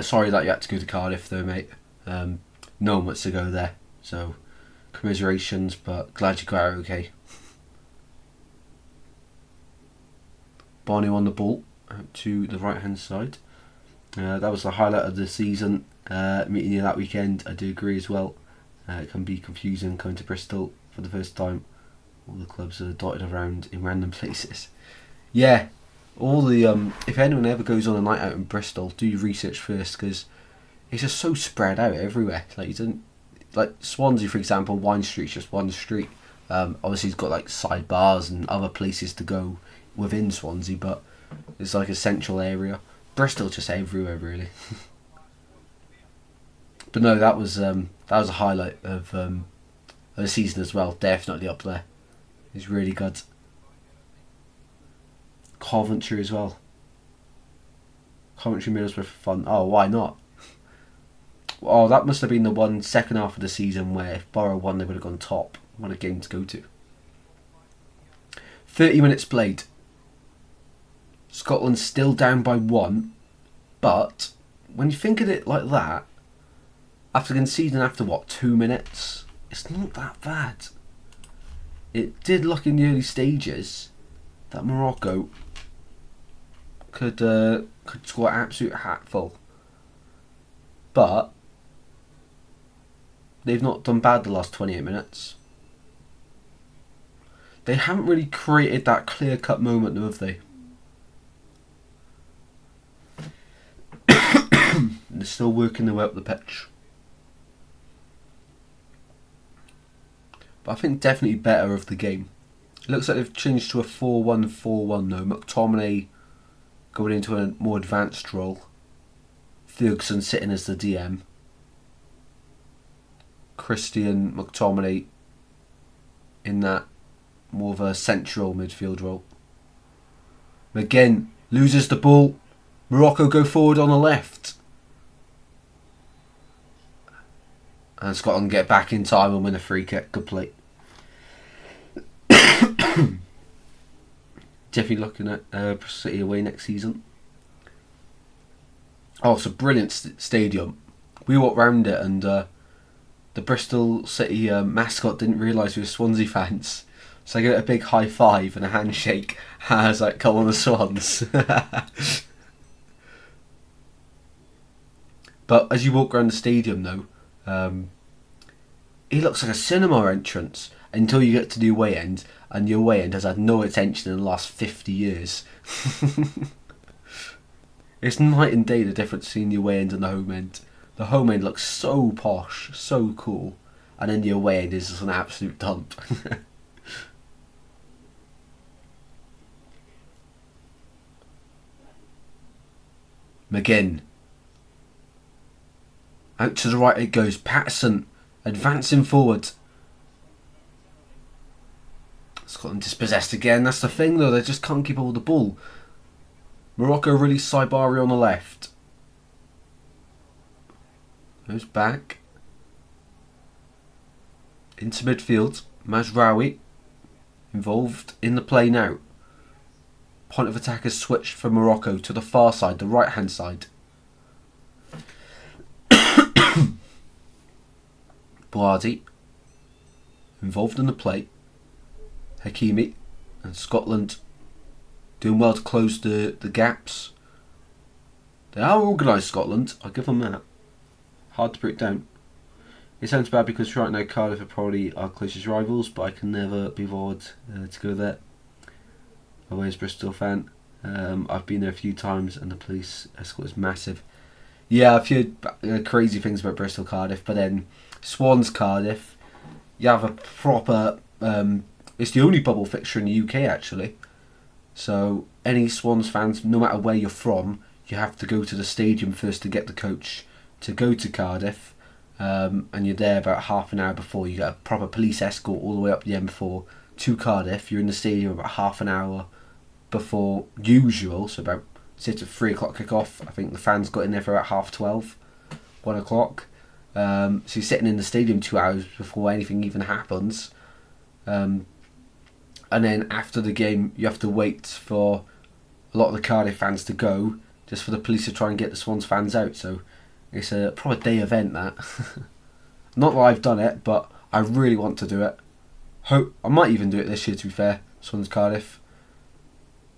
Sorry that you had to go to Cardiff though, mate. No one wants to go there. So, commiserations, but glad you got out okay. Barney on the ball out to the right hand side. That was the highlight of the season. Meeting you that weekend, I do agree as well. It can be confusing coming to Bristol for the first time. All the clubs are dotted around in random places. Yeah, all the if anyone ever goes on a night out in Bristol, do your research first, because it's just so spread out everywhere. Like you don't, like Swansea, for example, Wine Street's just one street. Obviously, it's got like side bars and other places to go within Swansea, but it's like a central area. Bristol's just everywhere, really. But no, that was a highlight of the season as well. Definitely up there. It's really good. Coventry as well. Coventry Middlesbrough for fun. Oh, why not? Oh, that must have been the one second half of the season where if Borough won, they would have gone top. What a game to go to. 30 minutes played. Scotland still down by 1, but when you think of it like that, after conceding after 2 minutes, it's not that bad. It did look in the early stages that Morocco could score an absolute hatful, but they've not done bad the last 28 minutes. They haven't really created that clear-cut moment, though, have they? They're still working their way up the pitch. But I think definitely better of the game. It looks like they've changed to a 4-1-4-1 though. McTominay going into a more advanced role. Ferguson sitting as the DM. Christian McTominay in that more of a central midfield role. McGinn loses the ball. Morocco go forward on the left. And Scotland get back in time and win a free kick. Good play. Definitely looking at City away next season. Oh, it's a brilliant stadium. We walked round it and the Bristol City mascot didn't realise we were Swansea fans. So I gave it a big high five and a handshake as like, come on the Swans. But as you walk around the stadium though, it looks like a cinema entrance until you get to the away end, and the away end has had no attention in the last 50 years. It's night and day the difference between the away end and the home end. The home end looks so posh, so cool, and then the away end is just an absolute dump. McGinn. Out to the right it goes. Patterson advancing forward. Scotland dispossessed again. That's the thing though, they just can't keep hold of the ball. Morocco really Saibari on the left. Goes back. Into midfield. Mazraoui involved in the play now. Point of attack has switched for Morocco to the far side, the right hand side. Boadi involved in the play. Hakimi and Scotland doing well to close the gaps. They are organised, Scotland, I'll give them that. Hard to break down. It sounds bad because right now Cardiff are probably our closest rivals, but I can never be bothered to go there. Away as a Bristol fan. I've been there a few times and the police escort is massive. Yeah, I've heard crazy things about Bristol Cardiff, but then Swans Cardiff, you have a proper... it's the only bubble fixture in the UK actually. So any Swans fans, no matter where you're from, you have to go to the stadium first to get the coach to go to Cardiff. And you're there about half an hour before. You get a proper police escort all the way up the M4 to Cardiff. You're in the stadium about half an hour before usual, so about say it's a 3 o'clock kick-off. I think the fans got in there for about 12:30, 1 o'clock. So you're sitting in the stadium 2 hours before anything even happens. And then after the game, you have to wait for a lot of the Cardiff fans to go, just for the police to try and get the Swans fans out. So it's a proper day event, that. Not that I've done it, but I really want to do it. Hope I might even do it this year, to be fair. Swans Cardiff.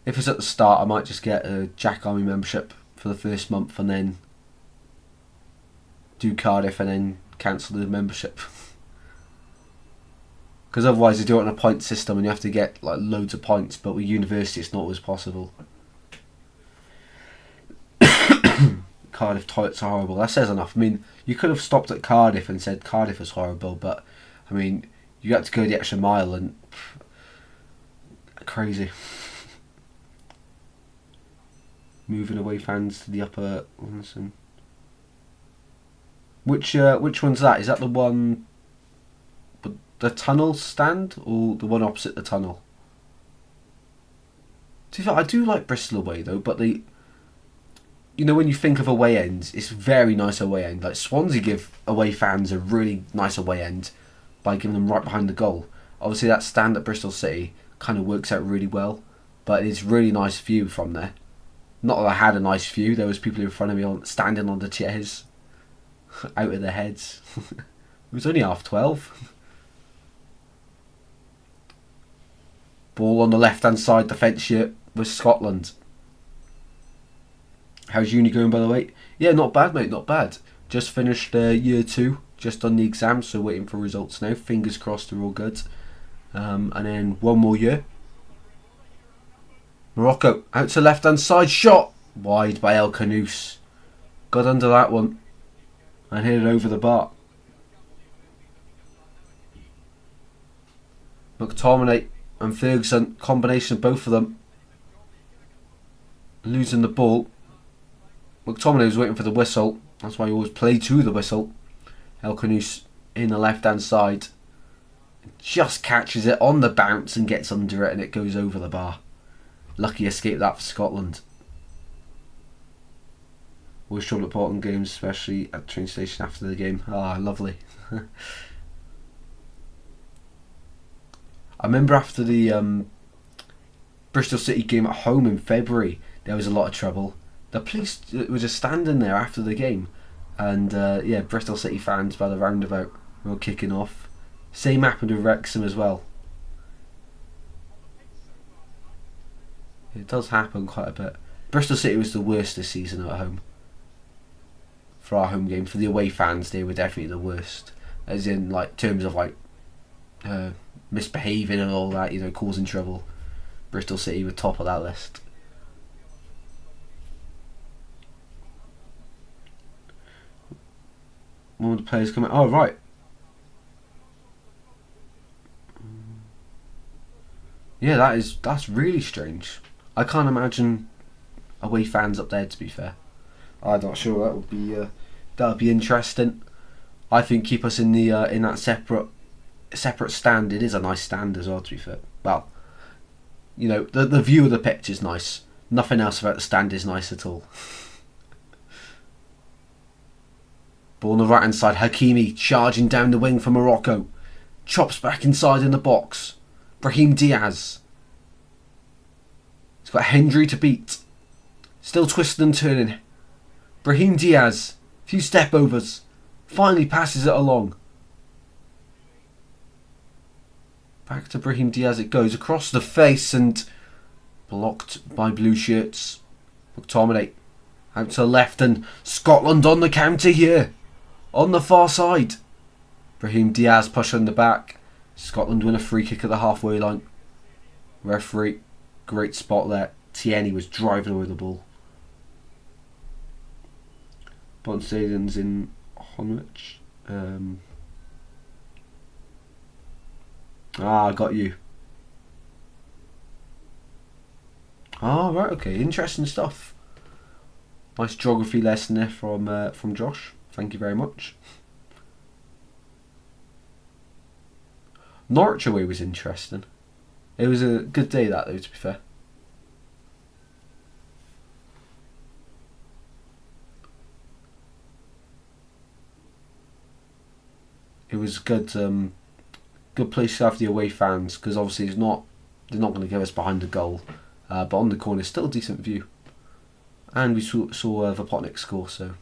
If it's at the start, I might just get a Jack Army membership for the first month and then do Cardiff and then cancel the membership. Because otherwise they do it on a point system and you have to get like loads of points, but with university it's not always possible. Cardiff toilets are horrible. That says enough. I mean, you could have stopped at Cardiff and said Cardiff was horrible, but I mean, you had to go the extra mile and crazy. Moving away fans to the upper ones. Which one's that? Is that the one, the tunnel stand, or the one opposite the tunnel? To be fair, I do like Bristol away though, but you know, when you think of away ends, it's very nice away end. Like Swansea give away fans a really nice away end by giving them right behind the goal. Obviously that stand at Bristol City kind of works out really well, but it's really nice view from there. Not that I had a nice view, there was people in front of me standing on the chairs, out of their heads. It was only 12:30. Ball on the left hand side, defence here with Scotland. How's uni going, by the way? Yeah, not bad, mate, not bad. Just finished year 2, just done the exams, so waiting for results now. Fingers crossed they're all good. And then one more year. Morocco, out to left hand side, shot! Wide by El Canouse. Got under that one. And hit it over the bar. McTominay and Ferguson, combination of both of them. Losing the ball. McTominay was waiting for the whistle. That's why you always play to the whistle. El Canouse in the left hand side. Just catches it on the bounce and gets under it and it goes over the bar. Lucky escape that for Scotland. Always trouble at Portland games, especially at the train station after the game. Ah, lovely. I remember after the Bristol City game at home in February, there was a lot of trouble. The police were just standing there after the game, and yeah, Bristol City fans by the roundabout were kicking off. Same happened with Wrexham as well. It does happen quite a bit. Bristol City was the worst this season at home. For our home game, for the away fans, they were definitely the worst. As in, like, terms of like misbehaving and all that, you know, causing trouble. Bristol City were top of that list. One of the players coming. Oh right. Yeah, that's really strange. I can't imagine away fans up there. To be fair, I'm not sure that would be interesting. I think keep us in the in that separate stand. It is a nice stand as well. To be fair, well, you know, the view of the pitch is nice. Nothing else about the stand is nice at all. Ball on the right hand side, Hakimi charging down the wing for Morocco. Chops back inside in the box. Brahim Diaz. He's got Hendry to beat. Still twisting and turning. Brahim Diaz. Few step overs. Finally passes it along. Back to Brahim Diaz it goes. Across the face and blocked by blue shirts. McTominay out to left and Scotland on the counter here. On the far side. Brahim Diaz pushing the back. Scotland win a free kick at the halfway line. Referee, great spot there. Tierney was driving away the ball. Bonstadian's in Honwich. I got you. Oh, right, okay. Interesting stuff. Nice geography lesson there from Josh. Thank you very much. Norwich away was interesting. It was a good day that though, to be fair. It was good good place to have the away fans because obviously they're not going to give us behind the goal, but on the corner still a decent view. And we saw Vapotnik score, so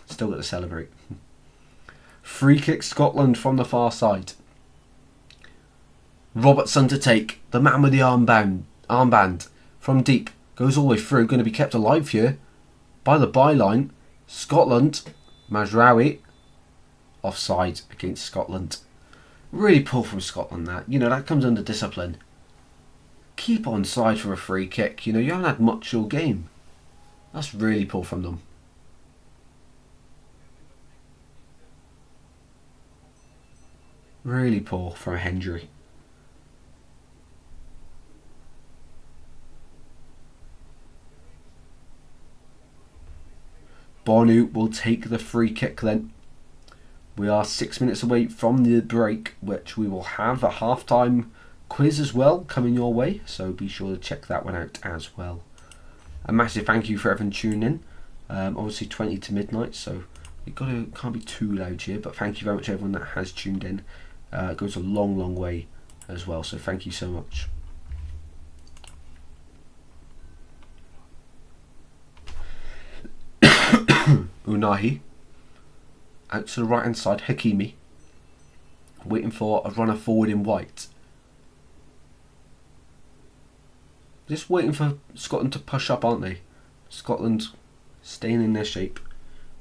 still got to celebrate. Free kick Scotland from the far side. Robertson to take. The man with the armband from deep. Goes all the way through. Going to be kept alive here by the byline. Scotland. Mazraoui. Offside against Scotland. Really poor from Scotland that. You know, that comes under discipline. Keep on side for a free kick. You know, you haven't had much all game. That's really poor from them. Really poor from Hendry. Bonu will take the free kick then. We are 6 minutes away from the break, which we will have a half-time quiz as well coming your way, so be sure to check that one out as well. A massive thank you for everyone tuning in. Obviously 20 to midnight, so you can't be too loud here, but thank you very much everyone that has tuned in. It goes a long way as well, so thank you so much. Unahi out to the right hand side. Hakimi waiting for a runner forward in white. Just waiting for Scotland to push up, aren't they? Scotland staying in their shape.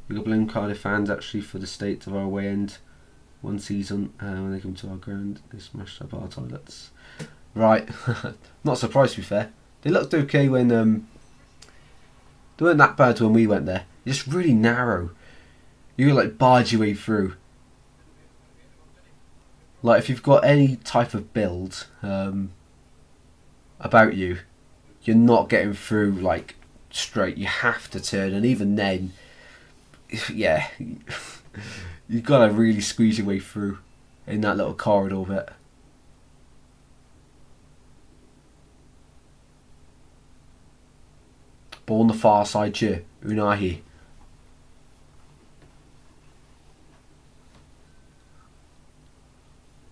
We got blame Cardiff fans actually for the state of our away end one season when they come to our ground. They smashed up our toilets. Right, not surprised to be fair. They looked okay when they weren't that bad when we went there. Just really narrow. You like barge your way through. Like if you've got any type of build about you, you're not getting through like straight. You have to turn, and even then, yeah, you've got to really squeeze your way through in that little corridor bit. Ball on the far side here, Unahi.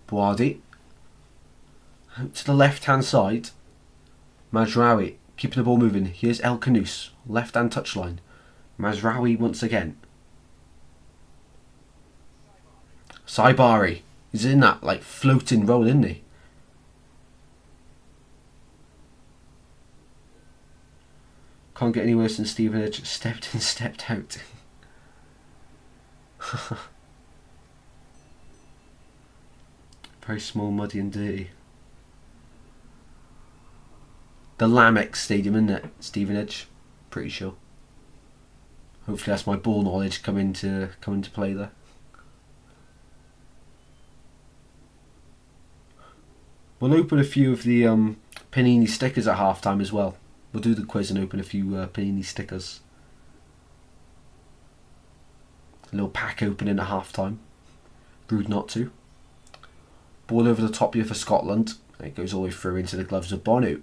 Boadi. Out to the left hand side. Mazraoui keeping the ball moving. Here's El Kanous, left hand touchline. Mazraoui once again. Saibari. He's in that like floating role, isn't he? Can't get any worse than Stevenage. Stepped in, stepped out. Very small, muddy and dirty. The Lamex Stadium, isn't it? Stevenage. Pretty sure. Hopefully that's my ball knowledge come into play there. We'll open a few of the Panini stickers at half time as well. We'll do the quiz and open a few Panini stickers. A little pack opening at half time. Rude not to. Ball over the top here for Scotland. It goes all the way through into the gloves of Bonu.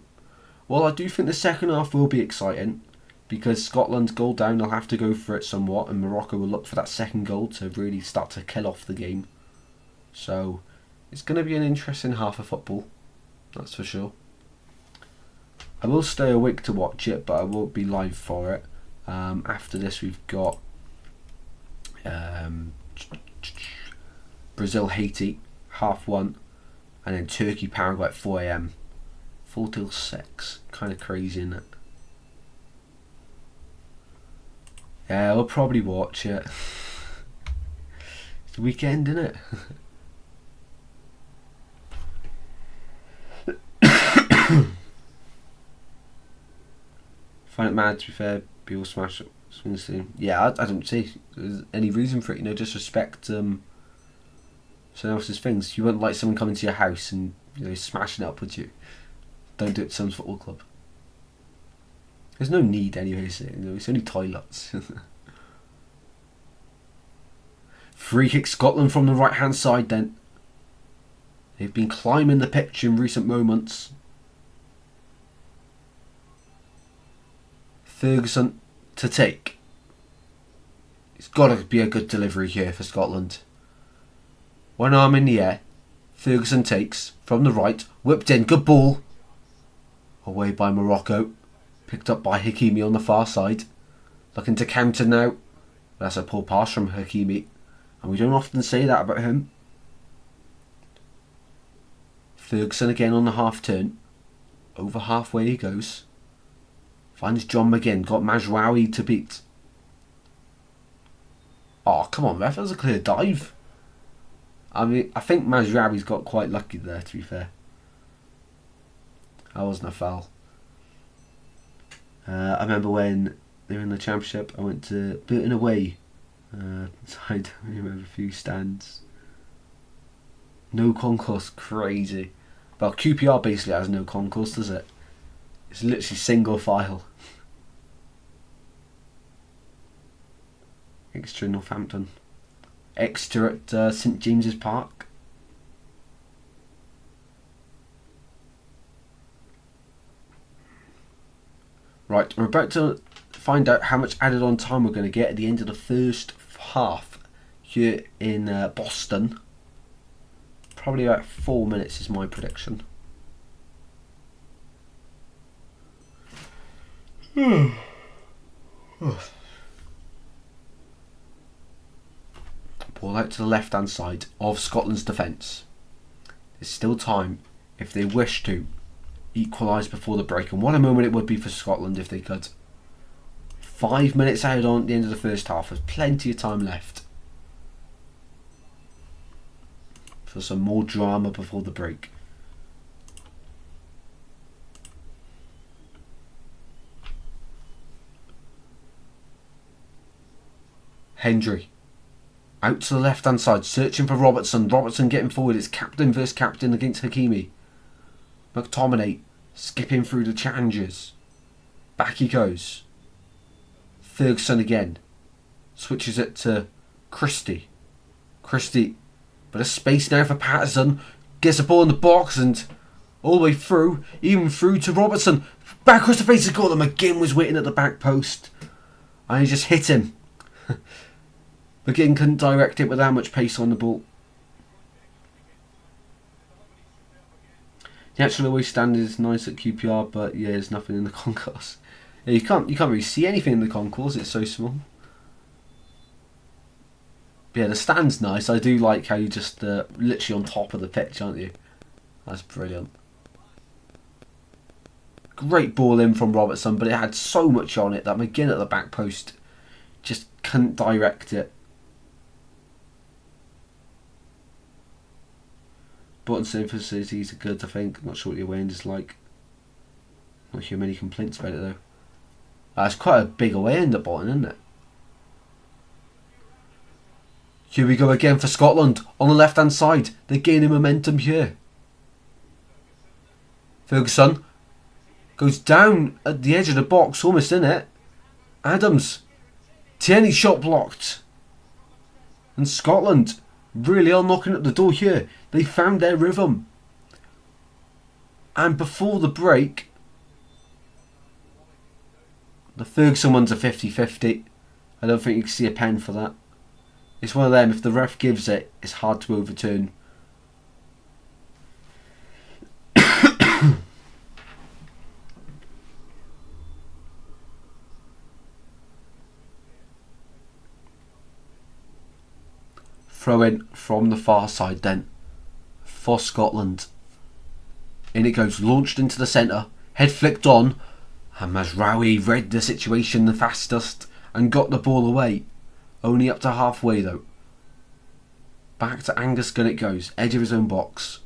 Well, I do think the second half will be exciting because Scotland's goal down, they'll have to go for it somewhat, and Morocco will look for that second goal to really start to kill off the game. So it's going to be an interesting half of football, that's for sure. I will stay awake to watch it, but I won't be live for it. After this, we've got Brazil, Haiti, 1:30, and then Turkey, Paraguay at 4 AM. 4 till 6. Kind of crazy, isn't it? Yeah, we'll probably watch it. It's the weekend, isn't it? Find it mad, to be fair, people smash it. Yeah, I don't see any reason for it, you know, just respect someone else's things. You wouldn't like someone coming to your house and, you know, smashing it up with you. Don't do it to some football club. There's no need anyway, so, you know, it's only toilets. Free kick Scotland from the right hand side then. They've been climbing the pitch in recent moments. Ferguson to take. It's got to be a good delivery here for Scotland. One arm in the air. Ferguson takes from the right. Whipped in. Good ball. Away by Morocco. Picked up by Hakimi on the far side. Looking to counter now. That's a poor pass from Hakimi. And we don't often say that about him. Ferguson again on the half turn. Over halfway he goes. Finds John McGinn. Got Mazraoui to beat. Oh, come on, ref. That was a clear dive. I mean, I think Mazraoui's got quite lucky there, to be fair. That wasn't a foul. I remember when they were in the Championship, I went to Burton away. So I don't remember a few stands. No concourse, crazy. Well, QPR basically has no concourse, does it? It's literally single file. Exeter Northampton. Exeter at St James's Park. Right, we're about to find out how much added on time we're going to get at the end of the first half here in Boston. Probably about 4 minutes is my prediction. Ball out to the left hand side of Scotland's defence. There's still time if they wish to equalise before the break, and what a moment it would be for Scotland if they could. 5 minutes added on at the end of the first half. There's plenty of time left for some more drama before the break. Hendry out to the left hand side, searching for Robertson. Robertson getting forward. It's captain versus captain against Hakimi. McTominay skipping through the challenges. Back he goes. Ferguson again. Switches it to Christie. Christie, but a space now for Patterson. Gets the ball in the box and all the way through, even through to Robertson. Back across the face of goal. McGinn was waiting at the back post. And he just hit him. McGinn couldn't direct it with that much pace on the ball. The actual away stand is nice at QPR, but yeah, there's nothing in the concourse. Yeah, you can't really see anything in the concourse. It's so small. But yeah, the stand's nice. I do like how you just literally on top of the pitch, aren't you? That's brilliant. Great ball in from Robertson, but it had so much on it that McGinn at the back post just couldn't direct it. Button save facilities are good, I think. I'm not sure what your away end is like. Not hear many complaints about it though. It's quite a big away end at Bolton, isn't it? Here we go again for Scotland on the left hand side. They're gaining momentum here. Ferguson goes down at the edge of the box, almost in it. Adams. Tierney shot blocked. And Scotland really are knocking at the door here. They found their rhythm. And before the break, the Ferguson one's a 50-50. I don't think you can see a pen for that. It's one of them, if the ref gives it, it's hard to overturn. Throw in from the far side then for Scotland. In it goes, launched into the centre, head flicked on, and Mazraoui read the situation the fastest and got the ball away. Only up to halfway though. Back to Angus Gunn it goes, edge of his own box.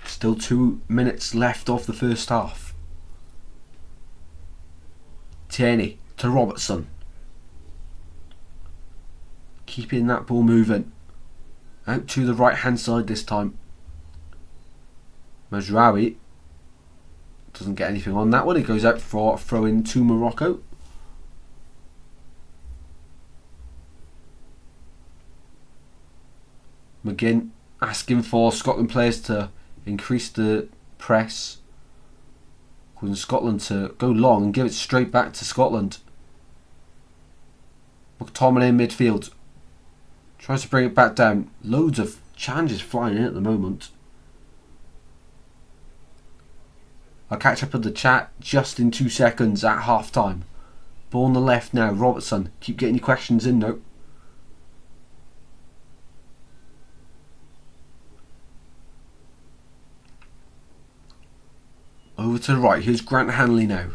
Still 2 minutes left of the first half. Tierney to Robertson. Keeping that ball moving. Out to the right hand side this time. Mazraoui doesn't get anything on that one. It goes out for a throw in to Morocco. McGinn asking for Scotland players to increase the press. Causing Scotland to go long and give it straight back to Scotland. McTominay in midfield. Tries to bring it back down. Loads of challenges flying in at the moment. I'll catch up with the chat just in 2 seconds at half time. Ball on the left now. Robertson, keep getting your questions in though. Over to the right. Here's Grant Hanley now.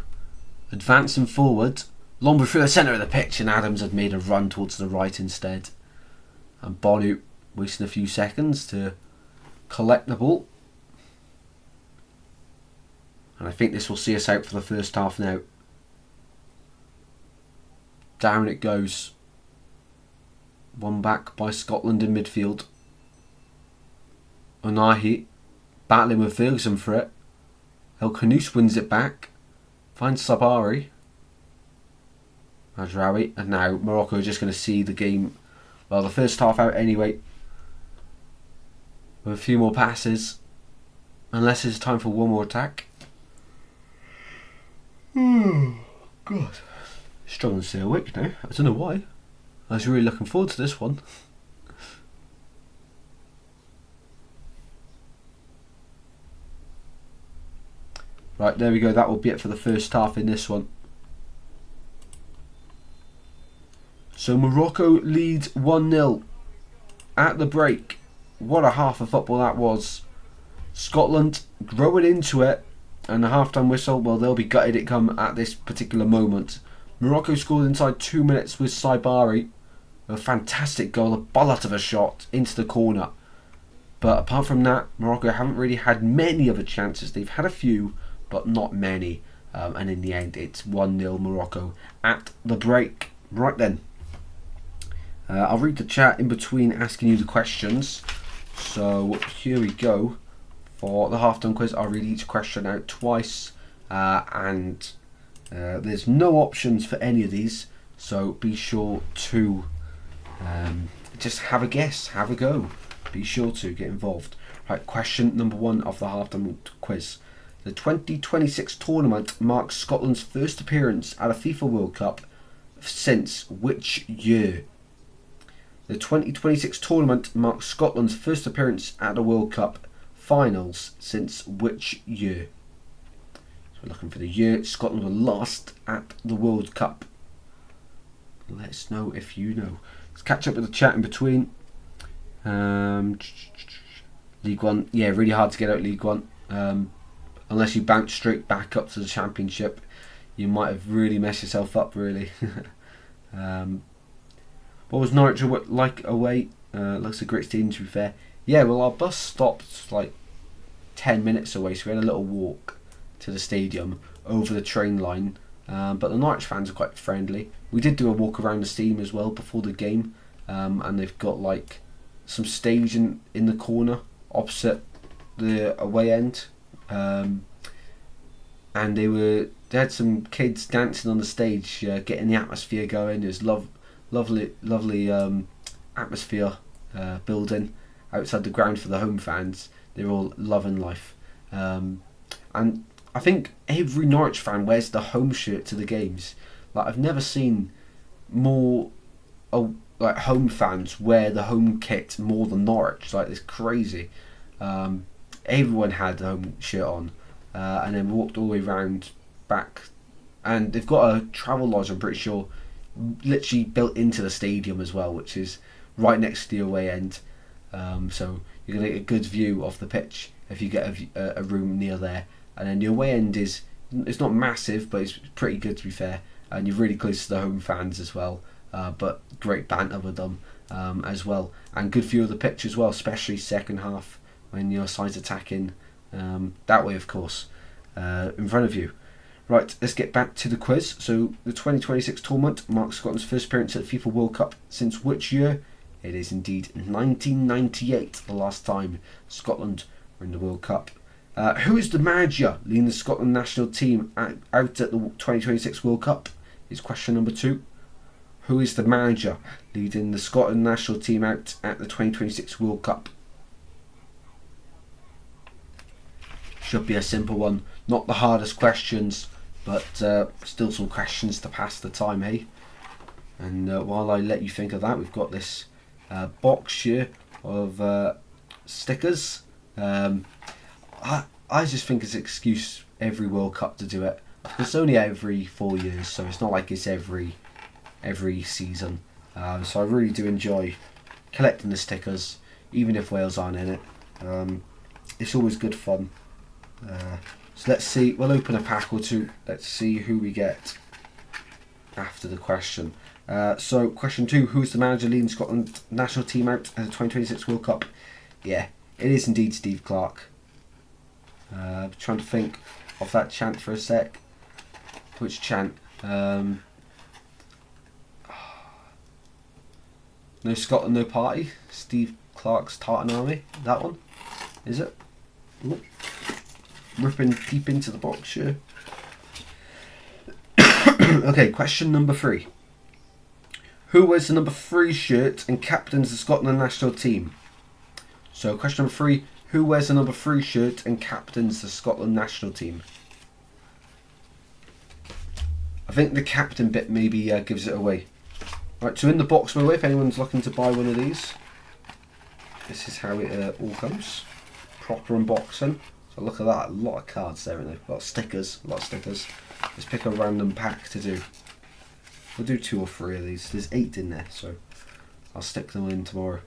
Advancing forward. Long through the centre of the pitch, and Adams had made a run towards the right instead. And Bonu wasting a few seconds to collect the ball. And I think this will see us out for the first half now. Down it goes. One back by Scotland in midfield. Onahi battling with Ferguson for it. El Khanous wins it back. Finds Sabari. Majraoui. And now Morocco are just going to see the game, well, the first half out anyway. With a few more passes. Unless it's time for one more attack. Oh, God. Struggling to stay awake now. I don't know why. I was really looking forward to this one. Right, there we go. That will be it for the first half in this one. So Morocco leads 1-0 at the break. What a half of football that was. Scotland growing into it. And the half-time whistle, well, they'll be gutted it come at this particular moment. Morocco scored inside 2 minutes with Saibari. A fantastic goal, a bullet of a shot into the corner. But apart from that, Morocco haven't really had many other chances. They've had a few, but not many. And in the end, it's 1-0 Morocco at the break. Right then. I'll read the chat in between asking you the questions. So here we go. For the half-time quiz, I'll read each question out twice. And there's no options for any of these. So be sure to just have a guess, have a go. Be sure to get involved. Right, question number 1 of the half-time quiz. The 2026 tournament marks Scotland's first appearance at a FIFA World Cup since which year? The 2026 tournament marks Scotland's first appearance at a World Cup finals since which year? So we're looking for the year Scotland were last at the World Cup. Let us know if you know. Let's catch up with the chat in between. League One, yeah, really hard to get out League One. Unless you bounce straight back up to the Championship, you might have really messed yourself up, really. What was Norwich like away? Looks a great stadium, to be fair. Yeah, well, our bus stopped like 10 minutes away, so we had a little walk to the stadium over the train line. But the Norwich fans are quite friendly. We did do a walk around the stadium as well before the game, and they've got like some stage in the corner opposite the away end, and they had some kids dancing on the stage, getting the atmosphere going. There's lovely atmosphere building outside the ground for the home fans. They're all loving life, and I think every Norwich fan wears the home shirt to the games. Like, I've never seen more like home fans wear the home kit more than Norwich. Like, it's crazy. Everyone had the home shirt on, and then walked all the way round back. And they've got a travel lodge, I'm pretty sure, literally built into the stadium as well, which is right next to the away end. So you're going to get a good view of the pitch if you get a room near there. And then the away end it's not massive, but it's pretty good, to be fair. And you're really close to the home fans as well. But great banter with them as well. And good view of the pitch as well, especially second half when your side's attacking that way, of course, in front of you. Right, let's get back to the quiz. So the 2026 tournament marks Scotland's first appearance at the FIFA World Cup since which year? It is indeed 1998, the last time Scotland were in the World Cup. Who is the manager leading the Scotland national team out at the 2026 World Cup? Is question number 2. Who is the manager leading the Scotland national team out at the 2026 World Cup? Should be a simple one. Not the hardest questions, but still some questions to pass the time, hey? And while I let you think of that, we've got this box here of stickers. I just think it's an excuse every World Cup to do it. It's only every 4 years, so it's not like it's every season. So I really do enjoy collecting the stickers, even if Wales aren't in it. It's always good fun. So let's see, we'll open a pack or two. Let's see who we get after the question. So question 2, who's the manager leading Scotland national team out at the 2026 World Cup? Yeah, it is indeed Steve Clarke. Trying to think of that chant for a sec. Which chant? No Scotland, no party. Steve Clarke's Tartan Army. That one? Is it? Ooh. Ripping deep into the box here. Okay, question number 3. Who wears the number 3 shirt and captains the Scotland national team? So question number 3. Who wears the number 3 shirt and captains the Scotland national team? I think the captain bit maybe gives it away. Right, so in the box, by the way, if anyone's looking to buy one of these, this is how it all comes. Proper unboxing. So look at that, a lot of cards there, isn't there? A lot of stickers, Let's pick a random pack to do. We'll do 2 or 3 of these. There's 8 in there, so I'll stick them in tomorrow.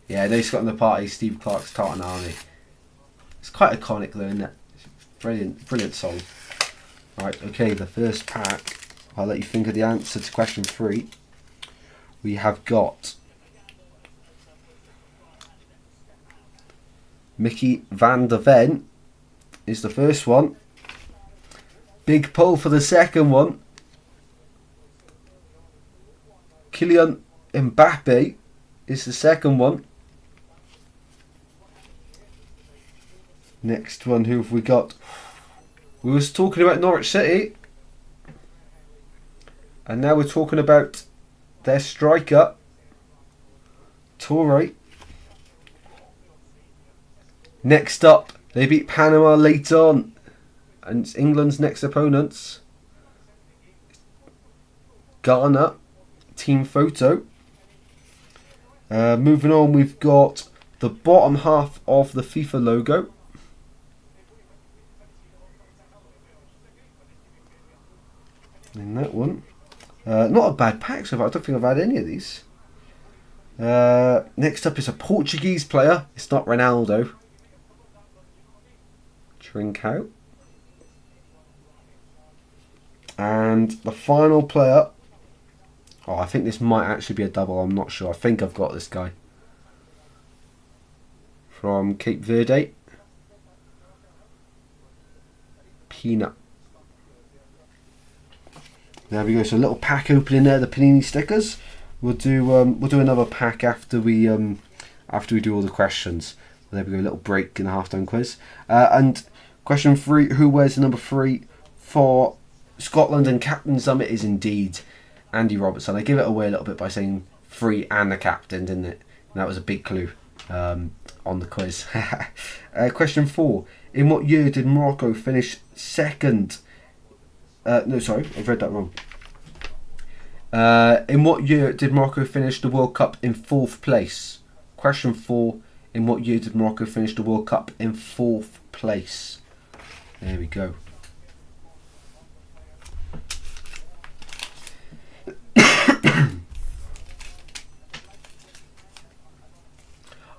Yeah, no Scotland the party, Steve Clarke's Tartan Army. It's quite iconic though, isn't it? Brilliant song. Right, okay, the first pack. I'll let you think of the answer to question 3. We have got Mickey van der Ven is the first one. Big pull for the second one. Kylian Mbappe is the second one. Next one, who have we got? We was talking about Norwich City. And now we're talking about their striker, Torre. Next up, they beat Panama late on. And it's England's next opponents. Ghana, team photo. Moving on, we've got the bottom half of the FIFA logo. In that one. Not a bad pack so far. I don't think I've had any of these. Next up is a Portuguese player. It's not Ronaldo. Trincao. And the final player. Oh, I think this might actually be a double. I'm not sure. I think I've got this guy. From Cape Verde. Peanut. There we go. So a little pack opening there. The Panini stickers. We'll do another pack after we do all the questions. There we go. A little break in the halftime quiz. And question 3: who wears the number 3 for Scotland and captains them? It is indeed Andy Robertson. I give it away a little bit by saying 3 and the captain, didn't it? And that was a big clue on the quiz. Question 4: in what year did Morocco finish second? No, sorry, I've read that wrong. In what year did Morocco finish the World Cup in 4th place? Question 4: in what year did Morocco finish the World Cup in 4th place? There we go.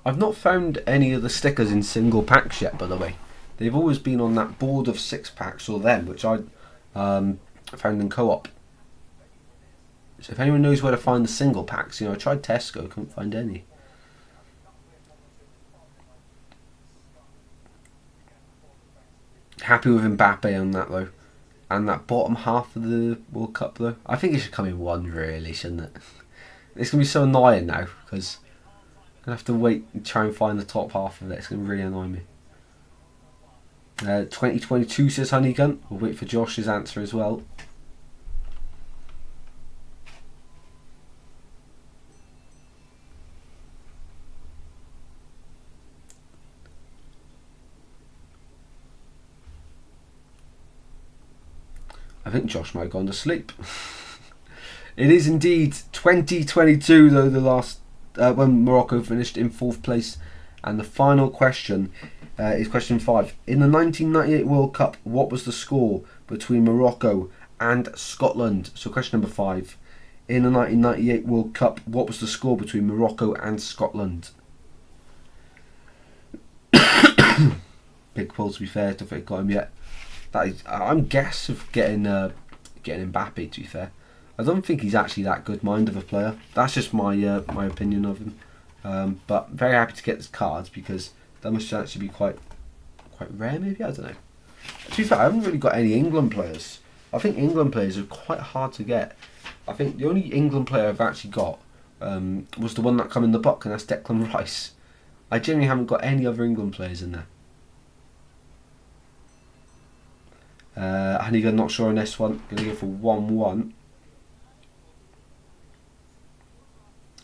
I've not found any of the stickers in single packs yet, by the way. They've always been on that board of 6 packs or them, which I found in co-op. So if anyone knows where to find the single packs, I tried Tesco, couldn't find any. Happy with Mbappe on that though. And that bottom half of the World Cup though. I think it should come in one really, shouldn't it? It's going to be so annoying now because I'm going to have to wait and try and find the top half of it. It's going to really annoy me. 2022 says Honeygun. We'll wait for Josh's answer as well. I think Josh might have gone to sleep. It is indeed 2022 though, the last when Morocco finished in 4th place. And the final question is question 5. In the 1998 World Cup, what was the score between Morocco and Scotland? So question number 5. In the 1998 World Cup, what was the score between Morocco and Scotland? Big pull, to be fair. Don't think I got him yet. I'm guess of getting Mbappe, to be fair. I don't think he's actually that good mind of a player. That's just my my opinion of him. But very happy to get this cards because that must actually be quite rare, maybe? I don't know. To be fair, I haven't really got any England players. I think England players are quite hard to get. I think the only England player I've actually got was the one that come in the book, and that's Declan Rice. I genuinely haven't got any other England players in there. Honeygun, not sure on this one. Going to go for 1-1.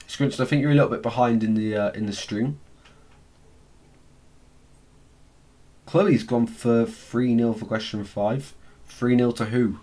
Scrunch, I think you're a little bit behind in the stream. Chloe's gone for 3-0 for question 5. 3-0 to who?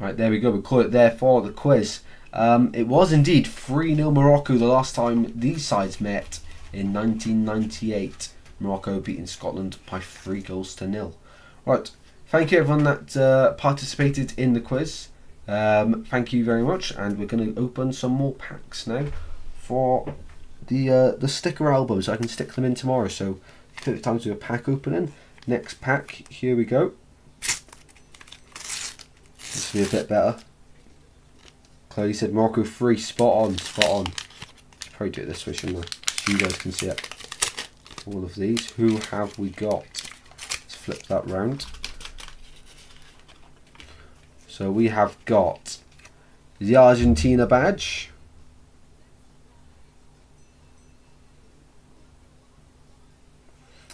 Right, there we go. We call it there for the quiz. It was indeed 3-0 Morocco the last time these sides met in 1998. Morocco beating Scotland by 3-0. Right, thank you everyone that participated in the quiz. Thank you very much, and we're going to open some more packs now for the sticker albums. I can stick them in tomorrow, so perfect time to do a pack opening. Next pack, here we go. This will be a bit better. Chloe said Morocco 3, spot on. Probably do it this way, shouldn't I? So you guys can see it. All of these. Who have we got? Let's flip that round. So we have got the Argentina badge.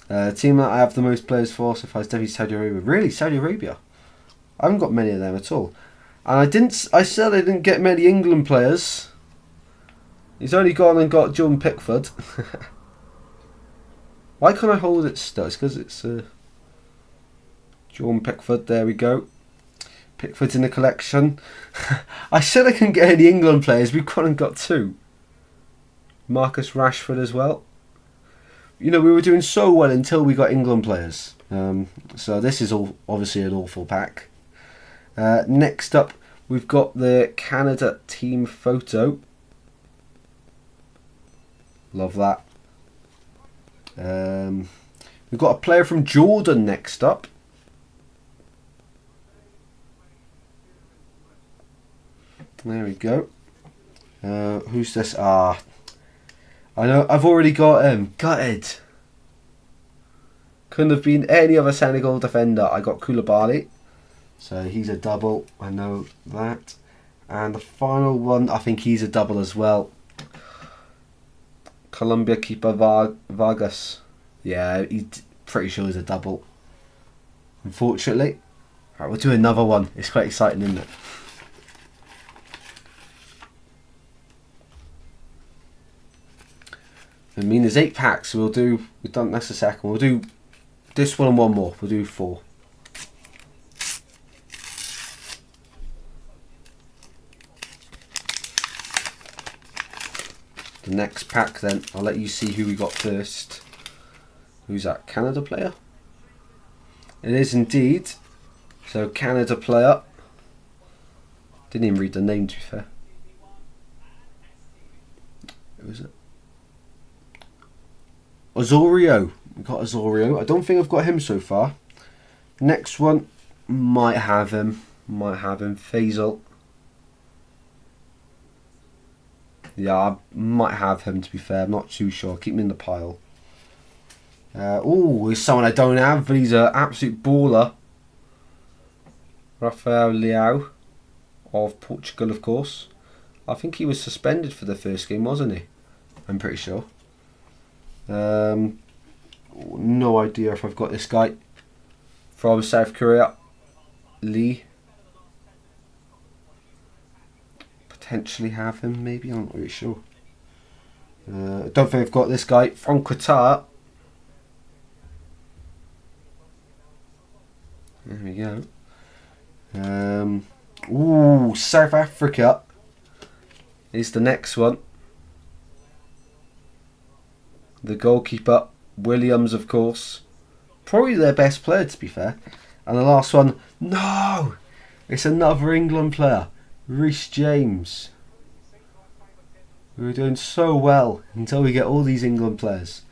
Team that I have the most players for so far is definitely Saudi Arabia. Really? Saudi Arabia? I haven't got many of them at all. And I said I didn't get many England players. He's only gone and got Jordan Pickford. Why can't I hold it still? It's because it's Jordan Pickford. There we go. Pickford's in the collection. I said I couldn't get any England players. We've gone and got 2. Marcus Rashford as well. You know, we were doing so well until we got England players. So this is all obviously an awful pack. Next up, we've got the Canada team photo. Love that. We've got a player from Jordan next up. There we go. Who's this? I know. I've already got him. Gutted. Couldn't have been any other Senegal defender. I got Koulibaly. So he's a double, I know that. And the final one, I think he's a double as well. Colombia keeper Vargas. Yeah, he's pretty sure he's a double. Unfortunately. Alright, we'll do another one. It's quite exciting, isn't it? I mean, there's 8 packs, so we've done that's the second. We'll do this one and one more. We'll do 4. The next pack then, I'll let you see who we got first. Who's that? Canada player? It is indeed. So Canada player. Didn't even read the name, to be fair. Who is it? Osorio. We got Osorio. I don't think I've got him so far. Next one, might have him. Faisal. Yeah, I might have him, to be fair. I'm not too sure. Keep him in the pile. Oh, he's someone I don't have, but he's an absolute baller. Rafael Leao of Portugal, of course. I think he was suspended for the first game, wasn't he? I'm pretty sure. No idea if I've got this guy. From South Korea. Lee. potentially have him, maybe. I'm not really sure. I don't think I've got this guy from Qatar. There we go. Ooh, South Africa is the next one. The goalkeeper, Williams, of course. Probably their best player, to be fair. And the last one, no! It's another England player, Reece James. We were doing so well until we get all these England players.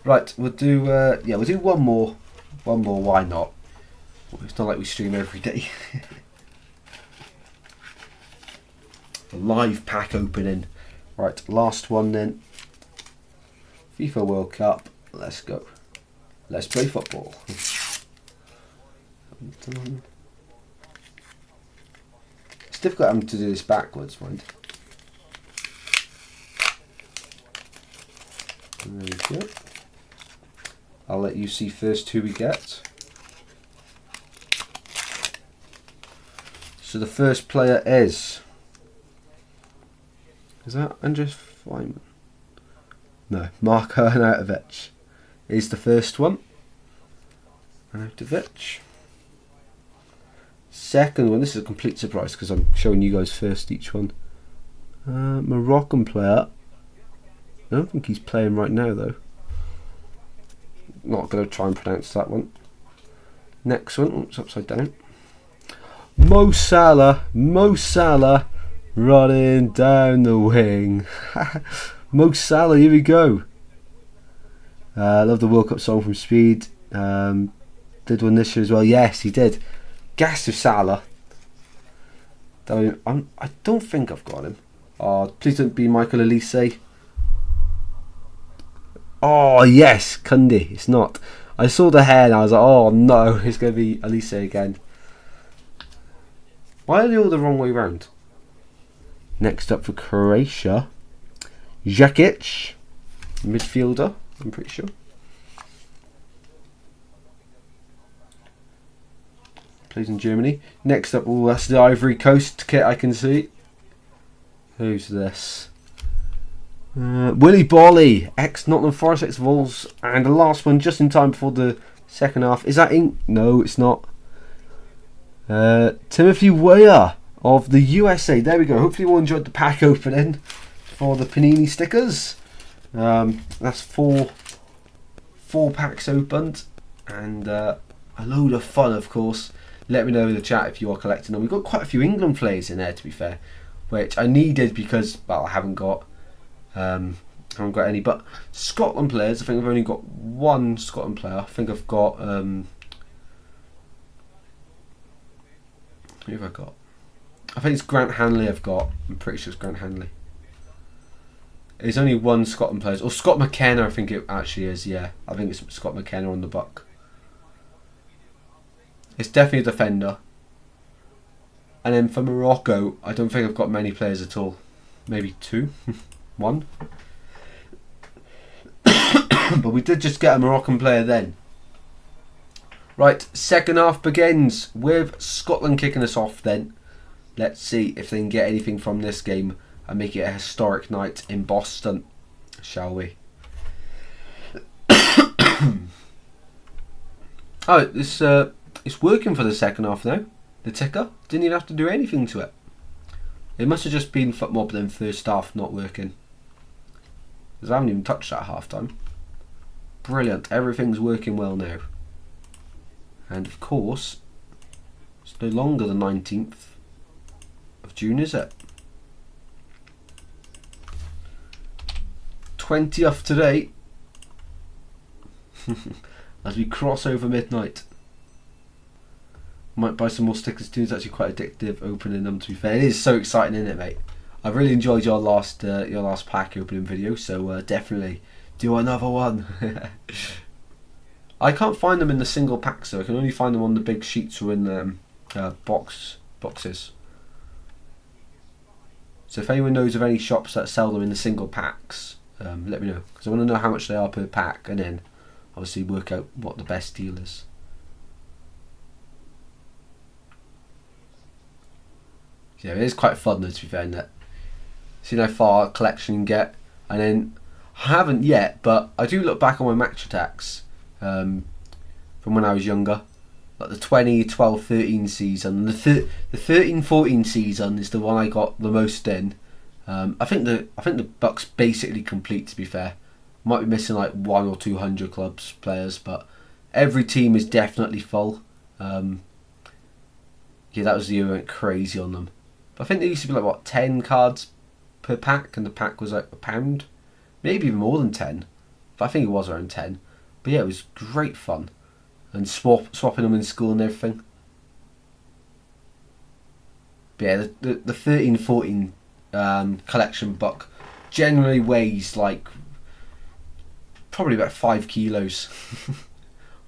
Right, we'll do we'll do one more. One more, why not? It's not like we stream every day. A live pack opening. Right, last one then. FIFA World Cup. Let's go. Let's play football. It's difficult having to do this backwards, mind. There we go. I'll let you see first who we get. So the first player is that Andres Flyman? No, Marko Arnautovic is the first one. Arnautovic. Second one, this is a complete surprise because I'm showing you guys first each one. Moroccan player. I don't think he's playing right now though. Not going to try and pronounce that one. Next one, oh, it's upside down. Mo Salah running down the wing. Mo Salah, here we go. I love the World Cup song from Speed. Did one this year as well. Yes, he did. Gas of Salah. I don't think I've got him. Oh, please don't be Michael Elise. Oh yes, Kunde. It's not. I saw the hair and I was like, oh no, it's going to be Elise again. Why are they all the wrong way round? Next up for Croatia, Jakic, midfielder, I'm pretty sure. Plays in Germany. Next up, oh, that's the Ivory Coast kit I can see. Who's this? Willy Bolly, ex-Nottingham Forest, ex-Wolves, and the last one just in time before the second half. Is that in? No, it's not. Timothy Weah of the USA. There we go. Hopefully you all enjoyed the pack opening for the Panini stickers. That's four packs opened and a load of fun, of course. Let me know in the chat if you are collecting them. We've got quite a few England players in there, to be fair, which I needed because, well, I haven't got any. But Scotland players, I think I've only got one Scotland player. I think I've got who have I got? I think it's Grant Hanley I've got. I'm pretty sure it's Grant Hanley. There's only one Scotland player. Or Scott McKenna, I think it actually is, yeah. I think it's Scott McKenna on the buck. It's definitely a defender. And then for Morocco, I don't think I've got many players at all. Maybe two? One? But we did just get a Moroccan player then. Right, second half begins with Scotland kicking us off then. Let's see if they can get anything from this game and make it a historic night in Boston, shall we? Oh, it's working for the second half now. The ticker didn't even have to do anything to it. It must have just been FUTMob then first half not working, because I haven't even touched that half time. Brilliant, everything's working well now. And of course, it's no longer the 19th of June, is it? 20th today. As we cross over midnight. Might buy some more stickers too. It's actually quite addictive opening them, to be fair. It is so exciting, isn't it, mate? I really enjoyed your last pack opening video, so definitely do another one. I can't find them in the single packs, so I can only find them on the big sheets or in the boxes. So if anyone knows of any shops that sell them in the single packs, let me know, because I want to know how much they are per pack, and then obviously work out what the best deal is. Yeah, it is quite fun though, to be fair, isn't it? See how far collection you can get. And then, I haven't yet, but I do look back on my match attacks from when I was younger. Like the 2012-13 season. The 13-14 season is the one I got the most in. I think the Bucks basically complete, to be fair. Might be missing like 1 or 200 clubs players, but every team is definitely full. Yeah, that was the year I went crazy on them. But I think there used to be like, what, 10 cards per pack, and the pack was like £1. Maybe even more than 10. But I think it was around 10. But yeah, it was great fun. And swapping them in school and everything. But yeah, the 13-14 collection buck generally weighs like probably about 5 kilos.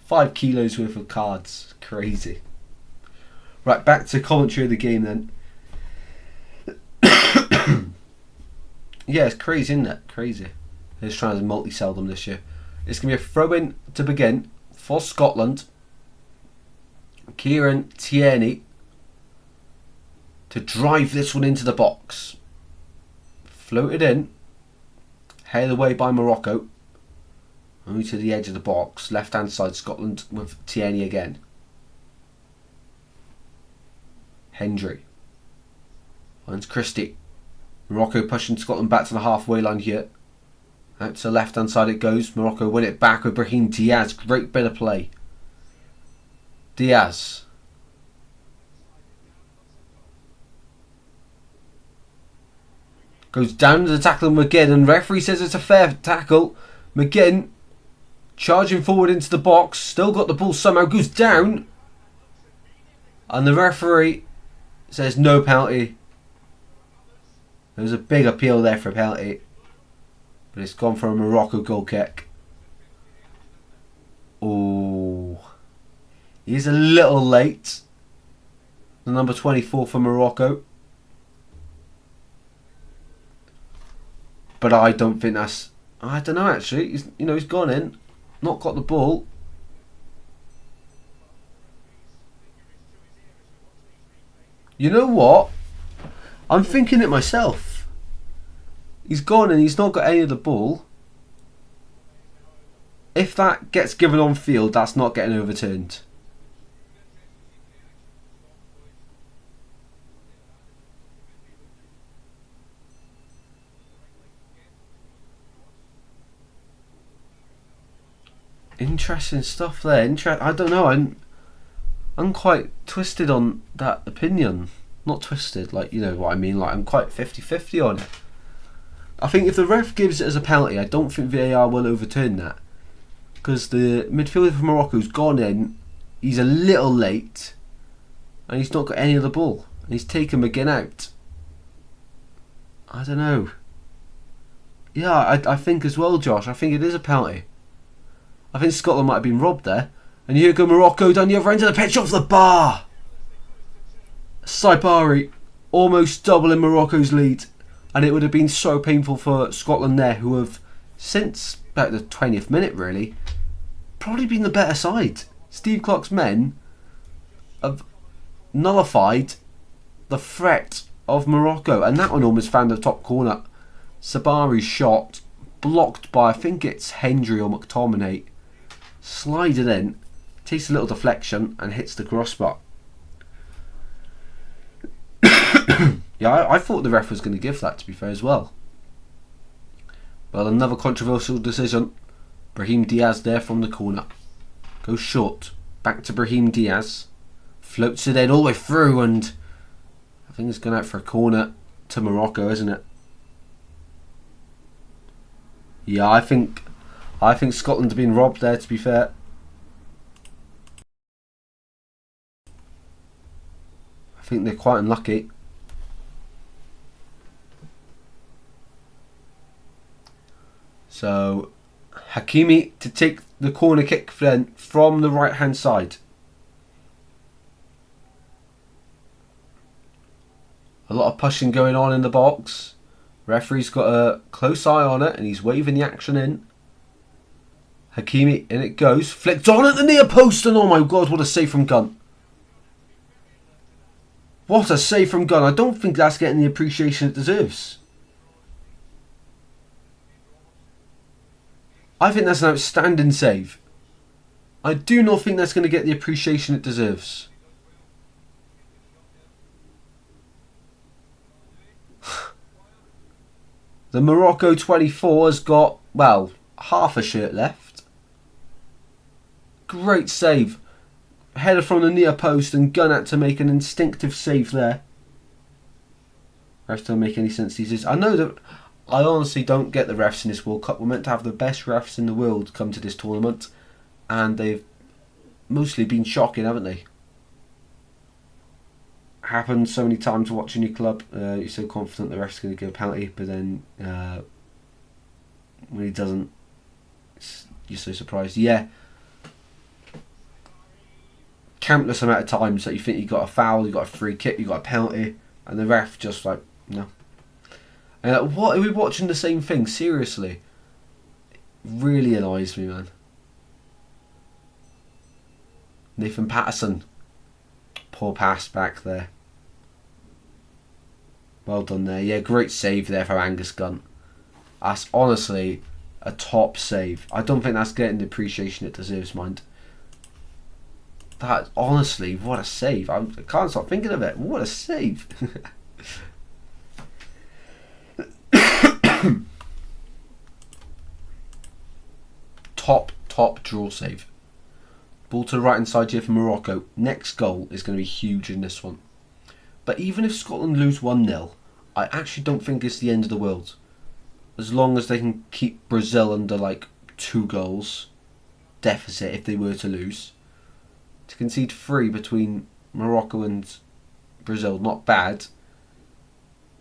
5 kilos worth of cards. Crazy. Right, back to commentary of the game then. Yeah, it's crazy, isn't it? Crazy. They're just trying to multi-sell them this year. It's going to be a throw-in to begin for Scotland. Kieran Tierney to drive this one into the box. Floated in. Headed away by Morocco. Only to the edge of the box. Left hand side Scotland with Tierney again. Hendry. Finds Christie. Morocco pushing Scotland back to the halfway line here. Out to the left hand side it goes. Morocco win it back with Brahim Diaz. Great bit of play. Diaz. Goes down to the tackle of McGinn, and referee says it's a fair tackle. McGinn charging forward into the box. Still got the ball, somehow goes down. And the referee says no penalty. There was a big appeal there for a penalty. But it's gone for a Morocco goal kick. Oh. He's a little late. The number 24 for Morocco. But I don't think that's... I don't know actually. He's gone in. Not got the ball. You know what? I'm thinking it myself. He's gone and he's not got any of the ball. If that gets given on field, that's not getting overturned. Interesting stuff there. I don't know. I'm quite twisted on that opinion. Not twisted, like, you know what I mean. Like, I'm quite 50-50 on it. I think if the ref gives it as a penalty, I don't think VAR will overturn that. Because the midfielder for Morocco's gone in. He's a little late. And he's not got any of the ball. And he's taken McGinn out. I don't know. Yeah, I think as well, Josh. I think it is a penalty. I think Scotland might have been robbed there. And here go Morocco down the other end of the pitch off the bar. Saibari almost doubling Morocco's lead. And it would have been so painful for Scotland there, who have, since about the 20th minute really, probably been the better side. Steve Clarke's men have nullified the threat of Morocco. And that one almost found the top corner. Sabari's shot, blocked by, I think it's Hendry or McTominay. Slided in, takes a little deflection and hits the crossbar. Yeah, I thought the ref was going to give that, to be fair, as well. But another controversial decision. Brahim Diaz there from the corner. Goes short. Back to Brahim Diaz. Floats it in all the way through, and I think it's going out for a corner to Morocco, isn't it? Yeah, I think Scotland have been robbed there, to be fair. I think they're quite unlucky. So, Hakimi to take the corner kick then from the right hand side. A lot of pushing going on in the box. Referee's got a close eye on it and he's waving the action in. Hakimi, in it goes. Flicked on at the near post, and oh my god, what a save from Gunn. What a save from Gunn. I don't think that's getting the appreciation it deserves. I think that's an outstanding save. I do not think that's going to get the appreciation it deserves. The Morocco 24 has got, well, half a shirt left. Great save. Header from the near post and Gunn had to make an instinctive save there. Refs don't make any sense these days. I know that I honestly don't get the refs in this World Cup. We're meant to have the best refs in the world come to this tournament, and they've mostly been shocking, haven't they? Happened so many times watching your club. You're so confident the ref's going to give a penalty, but then when he doesn't, you're so surprised. Yeah. Countless amount of times that you think you got a foul, you got a free kick, you got a penalty, and the ref just like, no. What are we watching the same thing? Seriously, it really annoys me, man. Nathan Patterson, poor pass back there. Well done there. Yeah, great save there for Angus Gunn. That's honestly a top save. I don't think that's getting the appreciation it deserves, mind. That, honestly, what a save. I can't stop thinking of it. What a save. Top draw save. Ball to the right hand side here for Morocco. Next goal is going to be huge in this one. But even if Scotland lose 1-0, I actually don't think it's the end of the world. As long as they can keep Brazil under like 2 goals deficit if they were to lose. To concede 3 between Morocco and Brazil, not bad.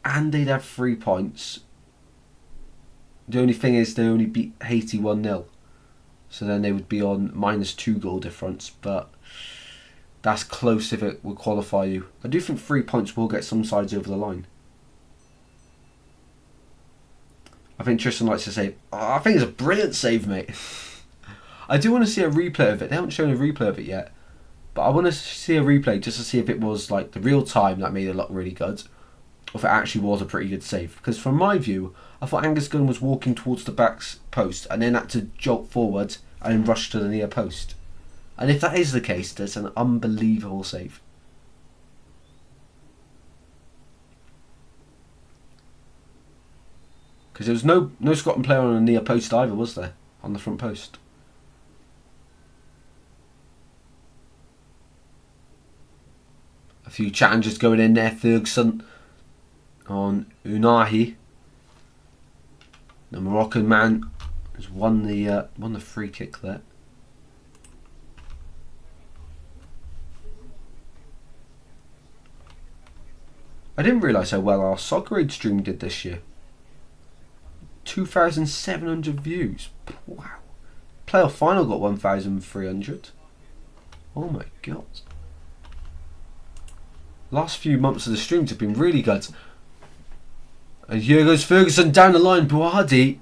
And they'd have 3 points. The only thing is they only beat Haiti 1-0. So then they would be on -2 goal difference. But that's close if it will qualify you. I do think 3 points will get some sides over the line. I think Tristan likes to say, oh, I think it's a brilliant save, mate. I do want to see a replay of it. They haven't shown a replay of it yet. But I want to see a replay just to see if it was like the real time that made it look really good, or if it actually was a pretty good save. Because from my view, I thought Angus Gunn was walking towards the back post and then had to jolt forward and then rush to the near post. And if that is the case, that's an unbelievable save. Because there was no Scotland player on the near post either, was there? On the front post. A few challenges going in there. Ferguson on Unahi. The Moroccan man has won the free kick there. I didn't realise how well our Soccer Aid stream did this year. 2,700 views. Wow. Playoff final got 1,300. Oh my god. Last few months of the streams have been really good. And here goes Ferguson down the line. Buadi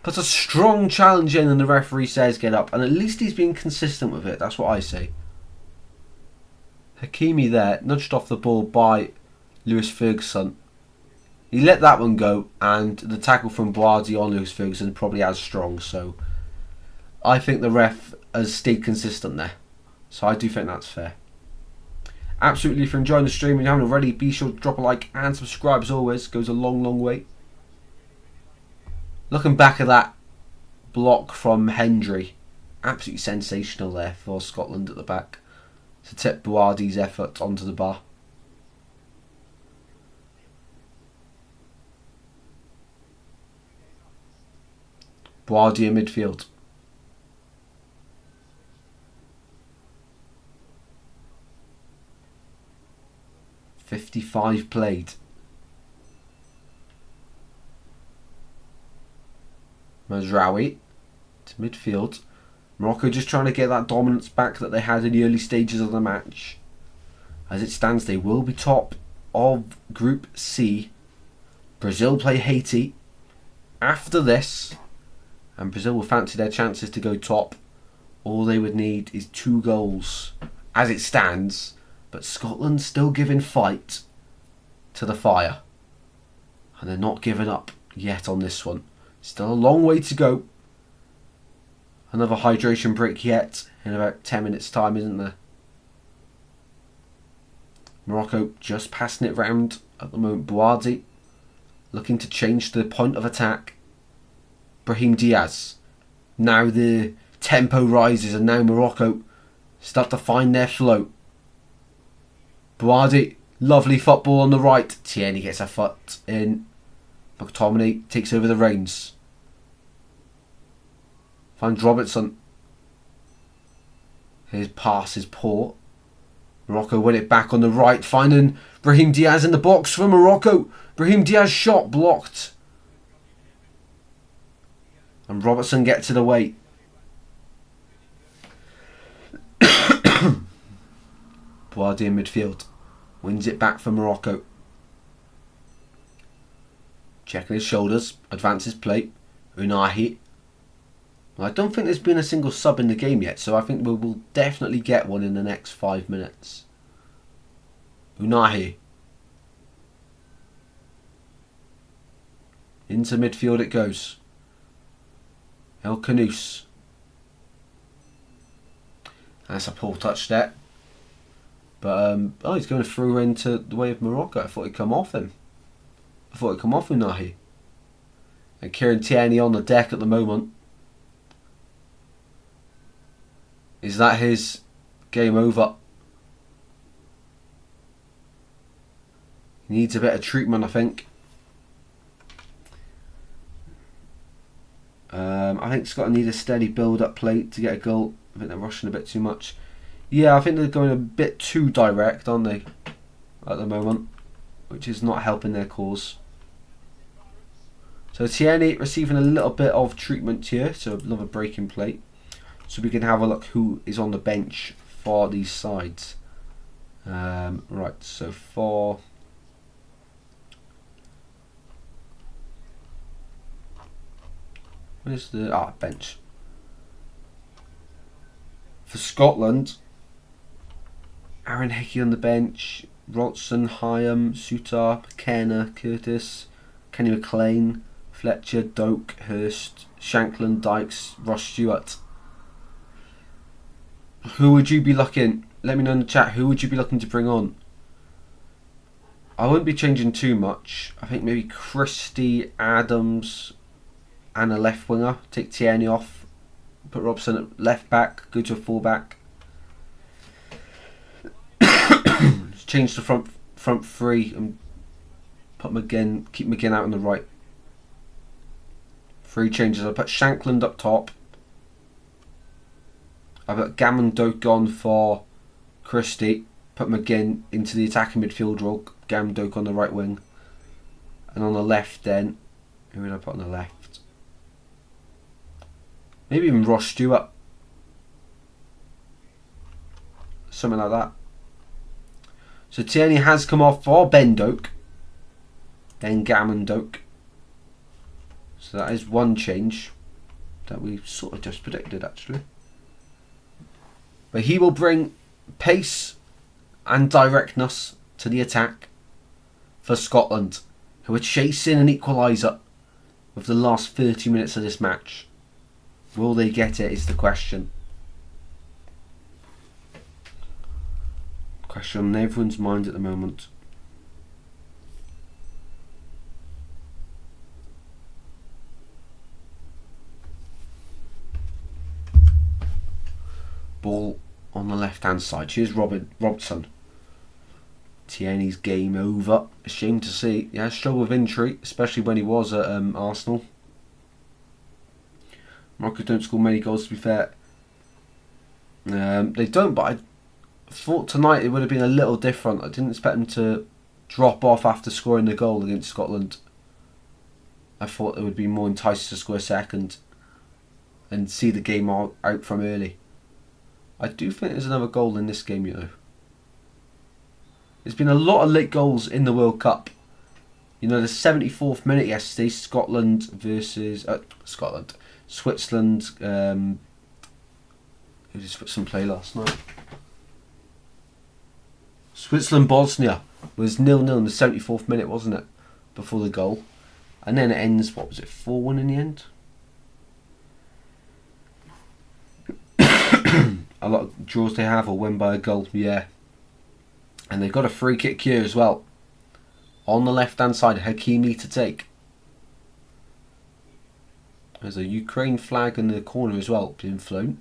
puts a strong challenge in and the referee says get up. And at least he's being consistent with it. That's what I say. Hakimi there, nudged off the ball by Lewis Ferguson. He let that one go, and the tackle from Buadi on Lewis Ferguson probably as strong. So I think the ref has stayed consistent there. So I do think that's fair. Absolutely, if you're enjoying the stream and you haven't already, be sure to drop a like and subscribe as always. Goes a long, long way. Looking back at that block from Hendry, absolutely sensational there for Scotland at the back to tip Buadi's effort onto the bar. Buadi in midfield. .55 played. Mazraoui to midfield. Morocco just trying to get that dominance back that they had in the early stages of the match. As it stands, they will be top of Group C. Brazil play Haiti after this, and Brazil will fancy their chances to go top. All they would need is 2 goals as it stands. But Scotland's still giving fight to the fire. And they're not giving up yet on this one. Still a long way to go. Another hydration break yet in about 10 minutes time, isn't there? Morocco just passing it round at the moment. Bouadi looking to change the point of attack. Brahim Diaz. Now the tempo rises and now Morocco start to find their flow. Bouadi, lovely football on the right. Tierney gets a foot in. McTominay takes over the reins. Finds Robertson. His pass is poor. Morocco win it back on the right, finding Brahim Diaz in the box for Morocco. Brahim Diaz shot blocked. And Robertson gets it away. Bouadi in midfield. Wins it back for Morocco. Checking his shoulders. Advances play. Unahi. Well, I don't think there's been a single sub in the game yet, so I think we will definitely get one in the next 5 minutes. Unahi. Into midfield it goes. El Canouse. That's a poor touch there. But, he's going through into the way of Morocco. I thought he'd come off him. I thought he'd come off Unahi. And Kieran Tierney on the deck at the moment. Is that his game over? He needs a bit of treatment, I think. I think Scotland need a steady build-up play to get a goal. I think they're rushing a bit too much. Yeah, I think they're going a bit too direct, aren't they, at the moment, which is not helping their cause. So Tierney receiving a little bit of treatment here, so another break in play. So we can have a look who is on the bench for these sides. Right, so for... Where's the... bench. For Scotland, Aaron Hickey on the bench, Rodson, Hyam, Sutar, McKenna, Curtis, Kenny McLean, Fletcher, Doak, Hurst, Shankland, Dykes, Ross Stewart. Who would you be looking? Let me know in the chat. Who would you be looking to bring on? I wouldn't be changing too much. I think maybe Christie, Adams, and a left winger. Take Tierney off. Put Robson at left back. Go to a full back. Change the front three and put McGinn. Keep McGinn out on the right. 3 changes. I'll put Shankland up top. I've got Gammon Doak on for Christie. Put McGinn into the attacking midfield role. Gammon Doak on the right wing. And on the left then, who would I put on the left? Maybe even Ross Stewart. Something like that. So Tierney has come off for Ben Doak. Then Gammon Doak. So that is one change that we sort of just predicted actually. But he will bring pace and directness to the attack for Scotland, who are chasing an equaliser with the last 30 minutes of this match. Will they get it is the question. Question on everyone's mind at the moment. Ball on the left hand side. Here's Robson. Tierney's game over. A shame to see. He has struggled with injury, especially when he was at Arsenal. Morocco don't score many goals, to be fair. They don't, but I thought tonight it would have been a little different. I didn't expect them to drop off after scoring the goal against Scotland. I thought they would be more enticed to score a second and see the game out from early. I do think there's another goal in this game, you know. There's been a lot of late goals in the World Cup. You know, the 74th minute yesterday, Scotland versus... Switzerland. Who did Switzerland play last night? Switzerland-Bosnia was 0-0 in the 74th minute, wasn't it? Before the goal. And then it ends, what was it, 4-1 in the end? A lot of draws they have or win by a goal, yeah. And they've got a free kick here as well. On the left-hand side, Hakimi to take. There's a Ukraine flag in the corner as well, being flown.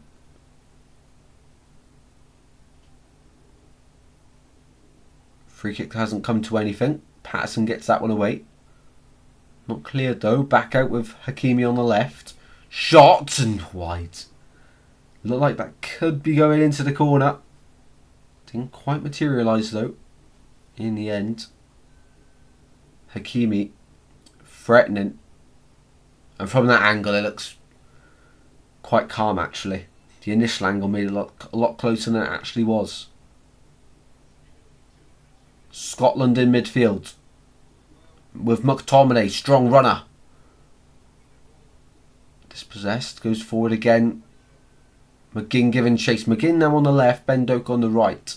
Free kick hasn't come to anything. Patterson gets that one away. Not cleared though. Back out with Hakimi on the left. Shot and wide. Looked like that could be going into the corner. Didn't quite materialise though. In the end. Hakimi threatening. And from that angle it looks quite calm actually. The initial angle made it look a lot closer than it actually was. Scotland in midfield. With McTominay, strong runner. Dispossessed, goes forward again. McGinn giving chase. McGinn now on the left, Ben Doak on the right.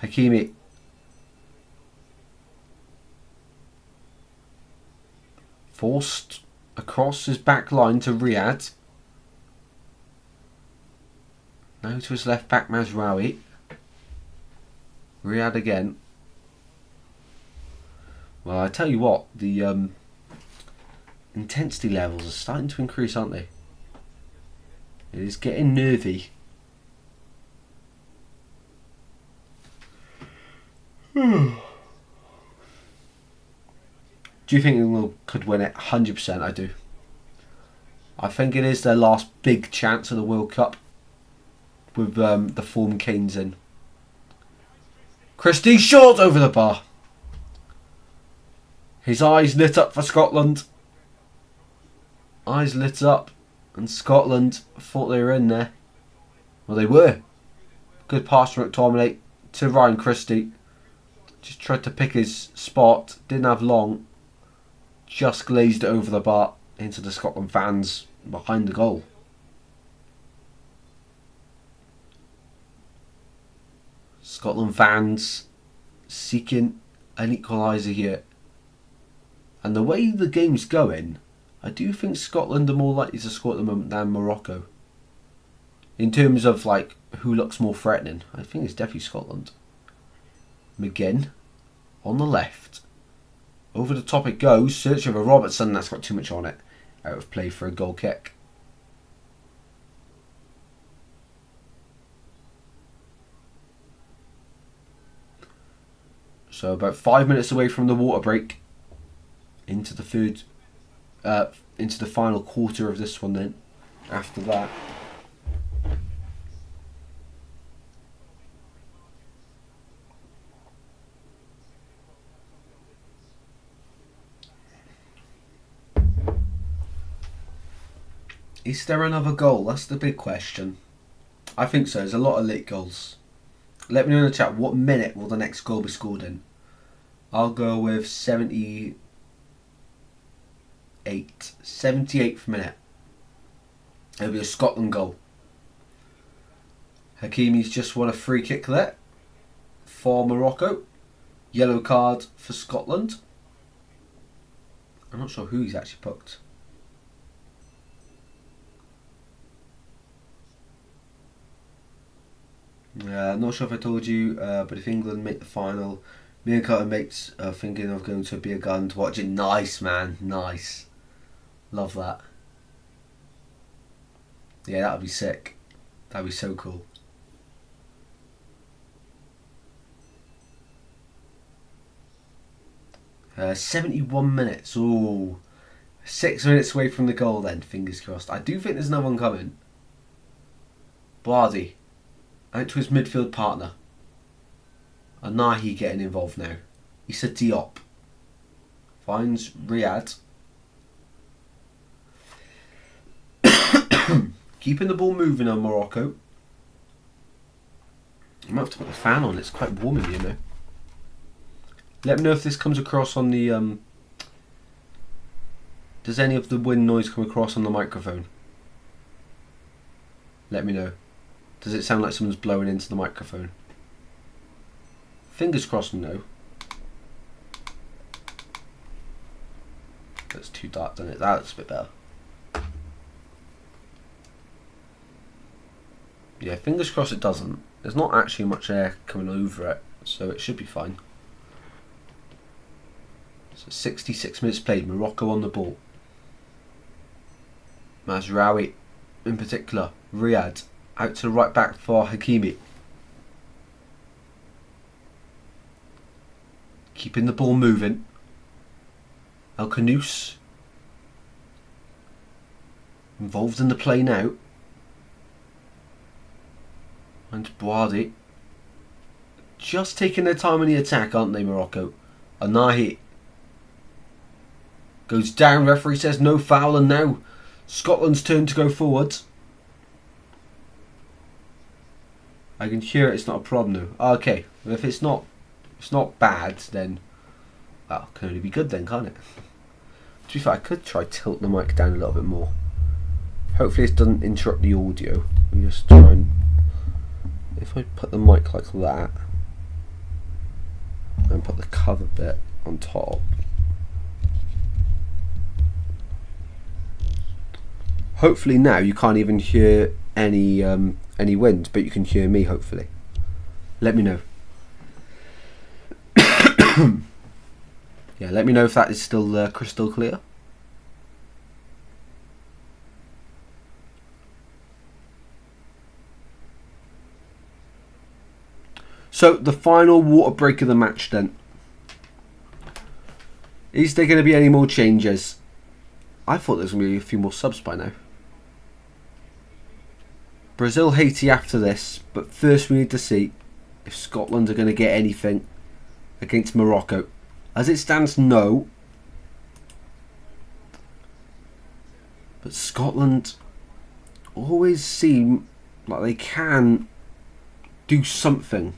Hakimi. Forced across his back line to Riyad. Now to his left back, Mazraoui. Riyad again. Well, I tell you what, the intensity levels are starting to increase, aren't they? It is getting nervy. Do you think England could win it? 100% I do. I think it is their last big chance of the World Cup with the form Kane's in. Christie short over the bar. His eyes lit up for Scotland. Eyes lit up, and Scotland thought they were in there. Well, they were. Good pass from McTominay to Ryan Christie. Just tried to pick his spot. Didn't have long. Just glazed it over the bar into the Scotland fans behind the goal. Scotland fans seeking an equaliser here. And the way the game's going, I do think Scotland are more likely to score at the moment than Morocco. In terms of like who looks more threatening, I think it's definitely Scotland. McGinn on the left. Over the top it goes. Search over Robertson. That's got too much on it. Out of play for a goal kick. So about 5 minutes away from the water break. Into the final quarter of this one then. After that. Is there another goal? That's the big question. I think so. There's a lot of late goals. Let me know in the chat what minute will the next goal be scored in. I'll go with 78th minute. It'll be a Scotland goal. Hakimi's just won a free kick there for Morocco. Yellow card for Scotland. I'm not sure who he's actually booked. I'm not sure if I told you, but if England make the final, me and Carter mates are thinking of going to a beer garden to watch it. Nice, man. Nice. Love that. Yeah, that would be sick. That would be so cool. Uh, 71 minutes. Ooh. 6 minutes away from the goal then, fingers crossed. I do think there's another one coming. Bardi. Out to his midfield partner. And Nahi getting involved now. Issa Diop. Finds Riyad. Keeping the ball moving on Morocco. I might have to put the fan on, it's quite warm in here now. Let me know if this comes across on the... Does any of the wind noise come across on the microphone? Let me know. Does it sound like someone's blowing into the microphone? Fingers crossed, no. That's too dark, doesn't it? That's a bit better. Yeah, fingers crossed it doesn't. There's not actually much air coming over it, so it should be fine. So 66 minutes played, Morocco on the ball. Mazraoui in particular, Riyad out to the right back for Hakimi. Keeping the ball moving. El Khanous involved in the play now. And Boadi just taking their time in the attack, aren't they, Morocco? Anahi goes down, referee says no foul, and now Scotland's turn to go forward. I can hear it, it's not a problem though. Okay, if it's not bad, then that can only be good then, can't it? To be fair, I could try tilt the mic down a little bit more. Hopefully this doesn't interrupt the audio. Let me just try and, if I put the mic like that and put the cover bit on top. Hopefully now you can't even hear any wind, but you can hear me hopefully. Let me know. Yeah, let me know if that is still crystal clear. So the final water break of the match then. Is there going to be any more changes? I thought there was going to be a few more subs by now. Brazil, Haiti after this, but first we need to see if Scotland are going to get anything against Morocco. As it stands, no. But Scotland always seem like they can do something.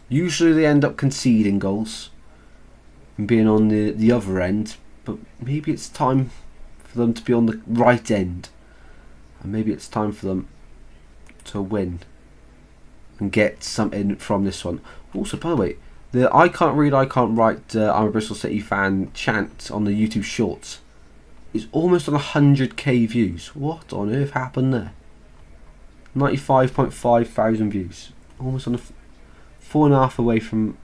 Usually they end up conceding goals and being on the other end, but maybe it's time for them to be on the right end, and maybe it's time for them to win and get something from this one. Also, by the way, the I can't read, I can't write, I'm a Bristol City fan chant on the YouTube Shorts is almost on 100k views. What on earth happened there? 95.5 thousand views. Almost on a 4.5 away from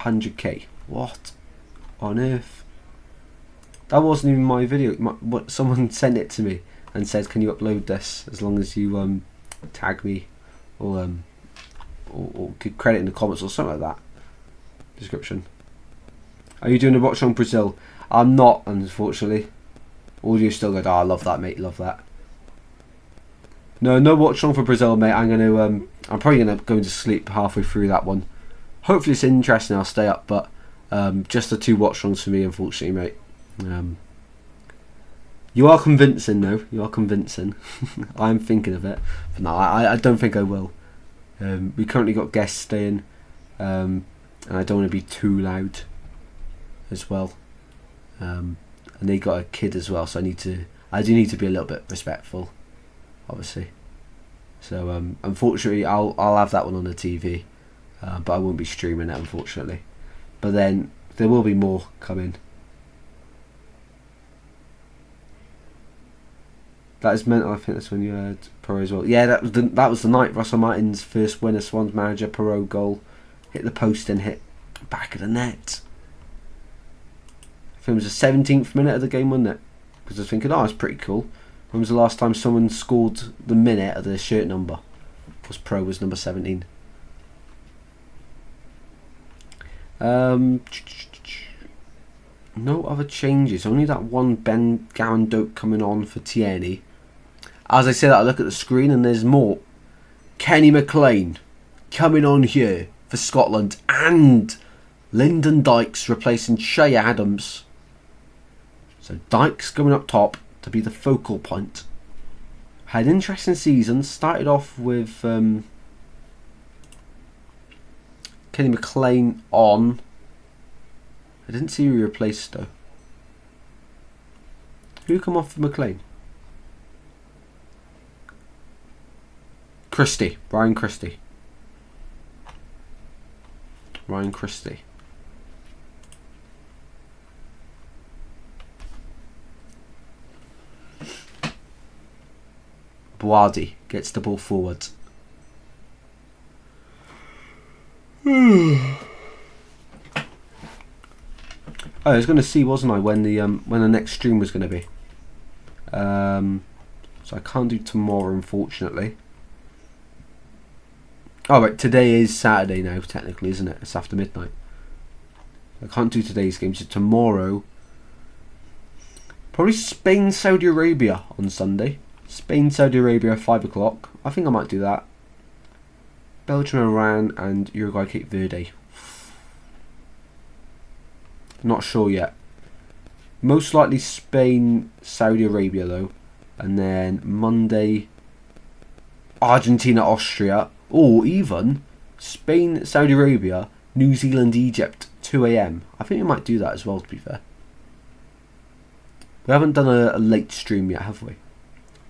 100k. What on earth? That wasn't even my video. What someone sent it to me and said, "Can you upload this as long as you tag me or give credit in the comments or something like that." Description. Are you doing a watch on Brazil? I'm not, unfortunately. Audio still good. Oh, I love that, mate. Love that. No watch on for Brazil, mate. I'm probably gonna go to sleep halfway through that one. Hopefully it's interesting. I'll stay up, but just the 2 watch ons for me, unfortunately, mate. You are convincing, though. You are convincing. I'm thinking of it, but no, I don't think I will. We currently got guests staying, and I don't want to be too loud as well. And they got a kid as well, so I do need to be a little bit respectful, obviously. So unfortunately, I'll have that one on the TV, but I won't be streaming it, unfortunately. But then there will be more coming. That is mental. I think that's when you heard Perot as well. Yeah, that was the night Russell Martin's first winner, Swans manager, Perot goal. Hit the post and hit back of the net. I think it was the 17th minute of the game, wasn't it? Because I was thinking, oh, it's pretty cool. When was the last time someone scored the minute of their shirt number? Because Perot was number 17. No other changes. Only that one Ben Gowan dope coming on for Tierney. As I said, I look at the screen and there's more. Kenny McLean coming on here for Scotland, and Lyndon Dykes replacing Shea Adams. So Dykes going up top to be the focal point. Had an interesting season. Started off with Kenny McLean on. I didn't see who he replaced though. Who come off for McLean? Christie. Ryan Christie. Ryan Christie. Boadi gets the ball forward. I was going to see, wasn't I, when the next stream was going to be. So I can't do tomorrow, unfortunately. Oh, right, today is Saturday now, technically, isn't it? It's after midnight. I can't do today's game, so tomorrow... Probably Spain, Saudi Arabia on Sunday. Spain, Saudi Arabia, 5 o'clock. I think I might do that. Belgium, Iran, and Uruguay, Cape Verde. Not sure yet. Most likely Spain, Saudi Arabia, though. And then Monday, Argentina, Austria. Or even Spain, Saudi Arabia, New Zealand, Egypt, 2 a.m. I think we might do that as well, to be fair. We haven't done a late stream yet, have we?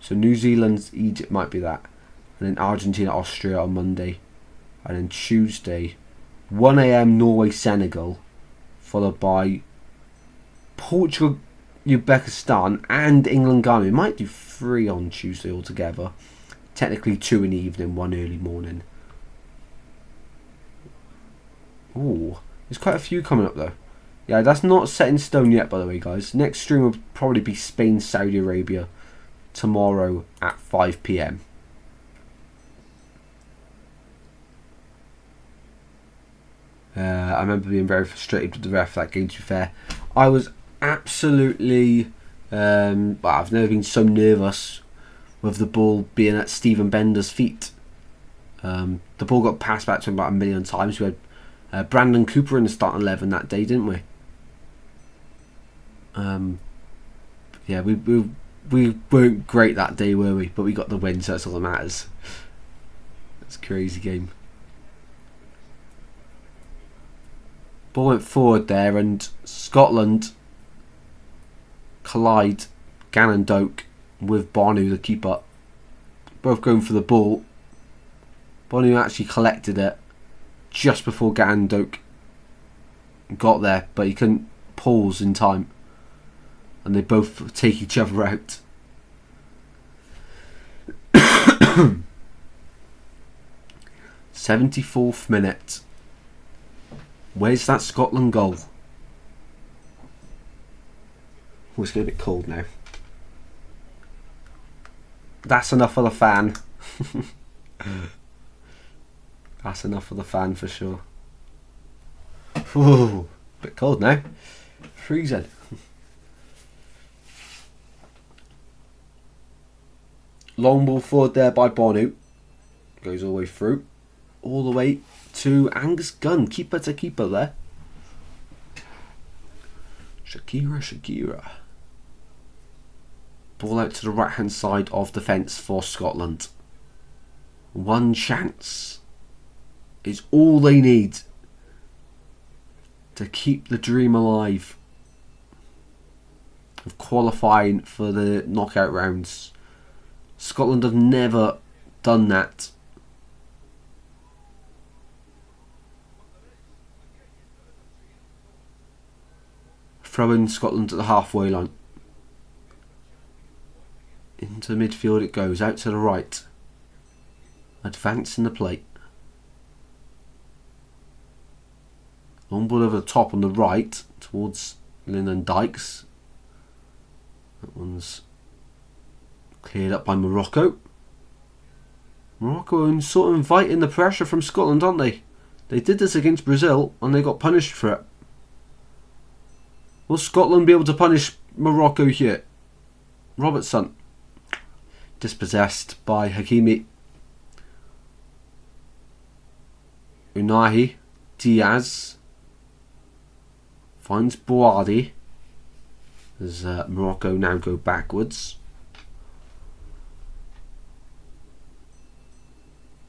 So New Zealand, Egypt might be that. And then Argentina, Austria on Monday. And then Tuesday, 1 a.m. Norway, Senegal. Followed by Portugal, Uzbekistan and England, Ghana. We might do 3 on Tuesday altogether. Technically 2 in the evening, 1 early morning. Ooh, there's quite a few coming up though. Yeah, that's not set in stone yet, by the way, guys. Next stream will probably be Spain, Saudi Arabia tomorrow at 5 p.m. I remember being very frustrated with the ref for that game, to be fair. I was absolutely... well, I've never been so nervous with the ball being at Stephen Bender's feet. The ball got passed back to him about 1 million times. We had Brandon Cooper in the starting 11 that day, didn't we? Yeah, we weren't great that day, were we? But we got the win, so that's all that matters. It's a crazy game. Ball went forward there, and Scotland collide Gannon Doak with Bonu, the keeper. Both going for the ball. Bonu actually collected it just before Gannon Doak got there, but he couldn't pause in time. And they both take each other out. 74th minute. Where's that Scotland goal? Oh, it's getting a bit cold now. That's enough for the fan. That's enough for the fan for sure. Ooh, bit cold now. Freezing. Long ball forward there by Bonu. Goes all the way through. All the way to Angus Gunn. Keeper to keeper there. Shakira. Ball out to the right hand side of defence for Scotland. One chance is all they need to keep the dream alive of qualifying for the knockout rounds. Scotland have never done that. Throwing Scotland at the halfway line. Into midfield it goes, out to the right. Advancing the plate. Long ball over the top on the right towards Lyndon Dykes. That one's cleared up by Morocco. Morocco are sort of inviting the pressure from Scotland, aren't they? They did this against Brazil and they got punished for it. Will Scotland be able to punish Morocco here? Robertson. Dispossessed by Hakimi. Unahi. Diaz. Finds Boadi. As Morocco now go backwards.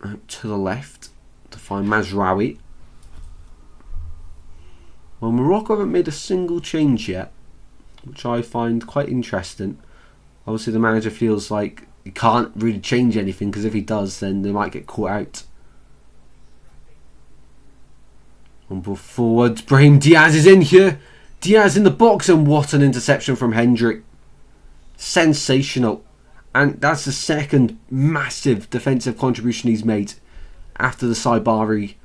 Out to the left to find Mazraoui. Well, Morocco haven't made a single change yet, which I find quite interesting. Obviously the manager feels like he can't really change anything, because if he does, then they might get caught out. On ball forwards, Brahim Diaz is in here. Diaz in the box, and what an interception from Hendrick. Sensational. And that's the second massive defensive contribution he's made after the Saibari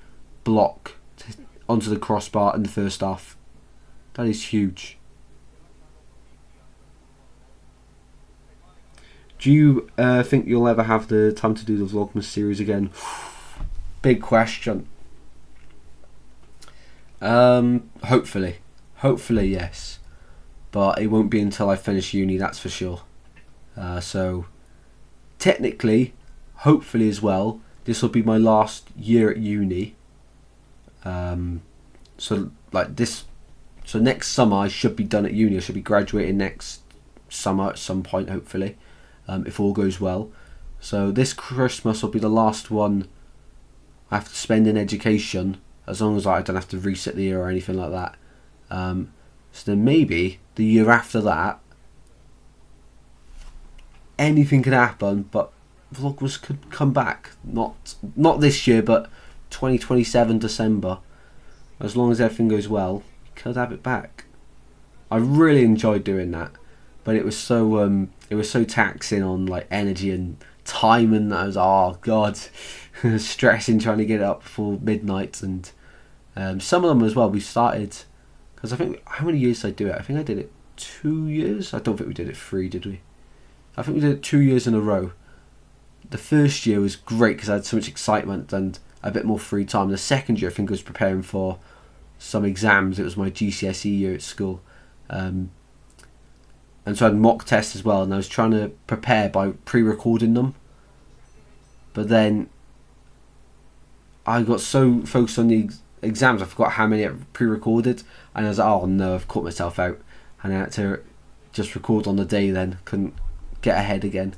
block onto the crossbar in the first half. That is huge. Do you think you'll ever have the time to do the Vlogmas series again? Big question. Hopefully, yes, but it won't be until I finish uni, that's for sure. So technically, hopefully as well, this will be my last year at uni. So next summer I should be done at uni. I should be graduating next summer at some point, hopefully, if all goes well. So this Christmas will be the last one I have to spend in education, as long as I don't have to reset the year or anything like that. So then maybe the year after that, anything could happen, but Vlogmas could come back. Not this year, but 2027 December. As long as everything goes well, we could have it back. I really enjoyed doing that, but it was so taxing on like energy and time, and I was, oh god, stressing trying to get it up before midnight. And some of them as well, we started, because I think, how many years did I do it? I think I did it 2 years. I don't think we did it 3, did we? I think we did it 2 years in a row. The first year was great because I had so much excitement and a bit more free time. The second year, I think I was preparing for some exams. It was my GCSE year at school. And so I had mock tests as well, and I was trying to prepare by pre-recording them. But then I got so focused on the exams, I forgot how many I pre-recorded, and I was like, oh no, I've caught myself out. And I had to just record on the day then, couldn't get ahead again.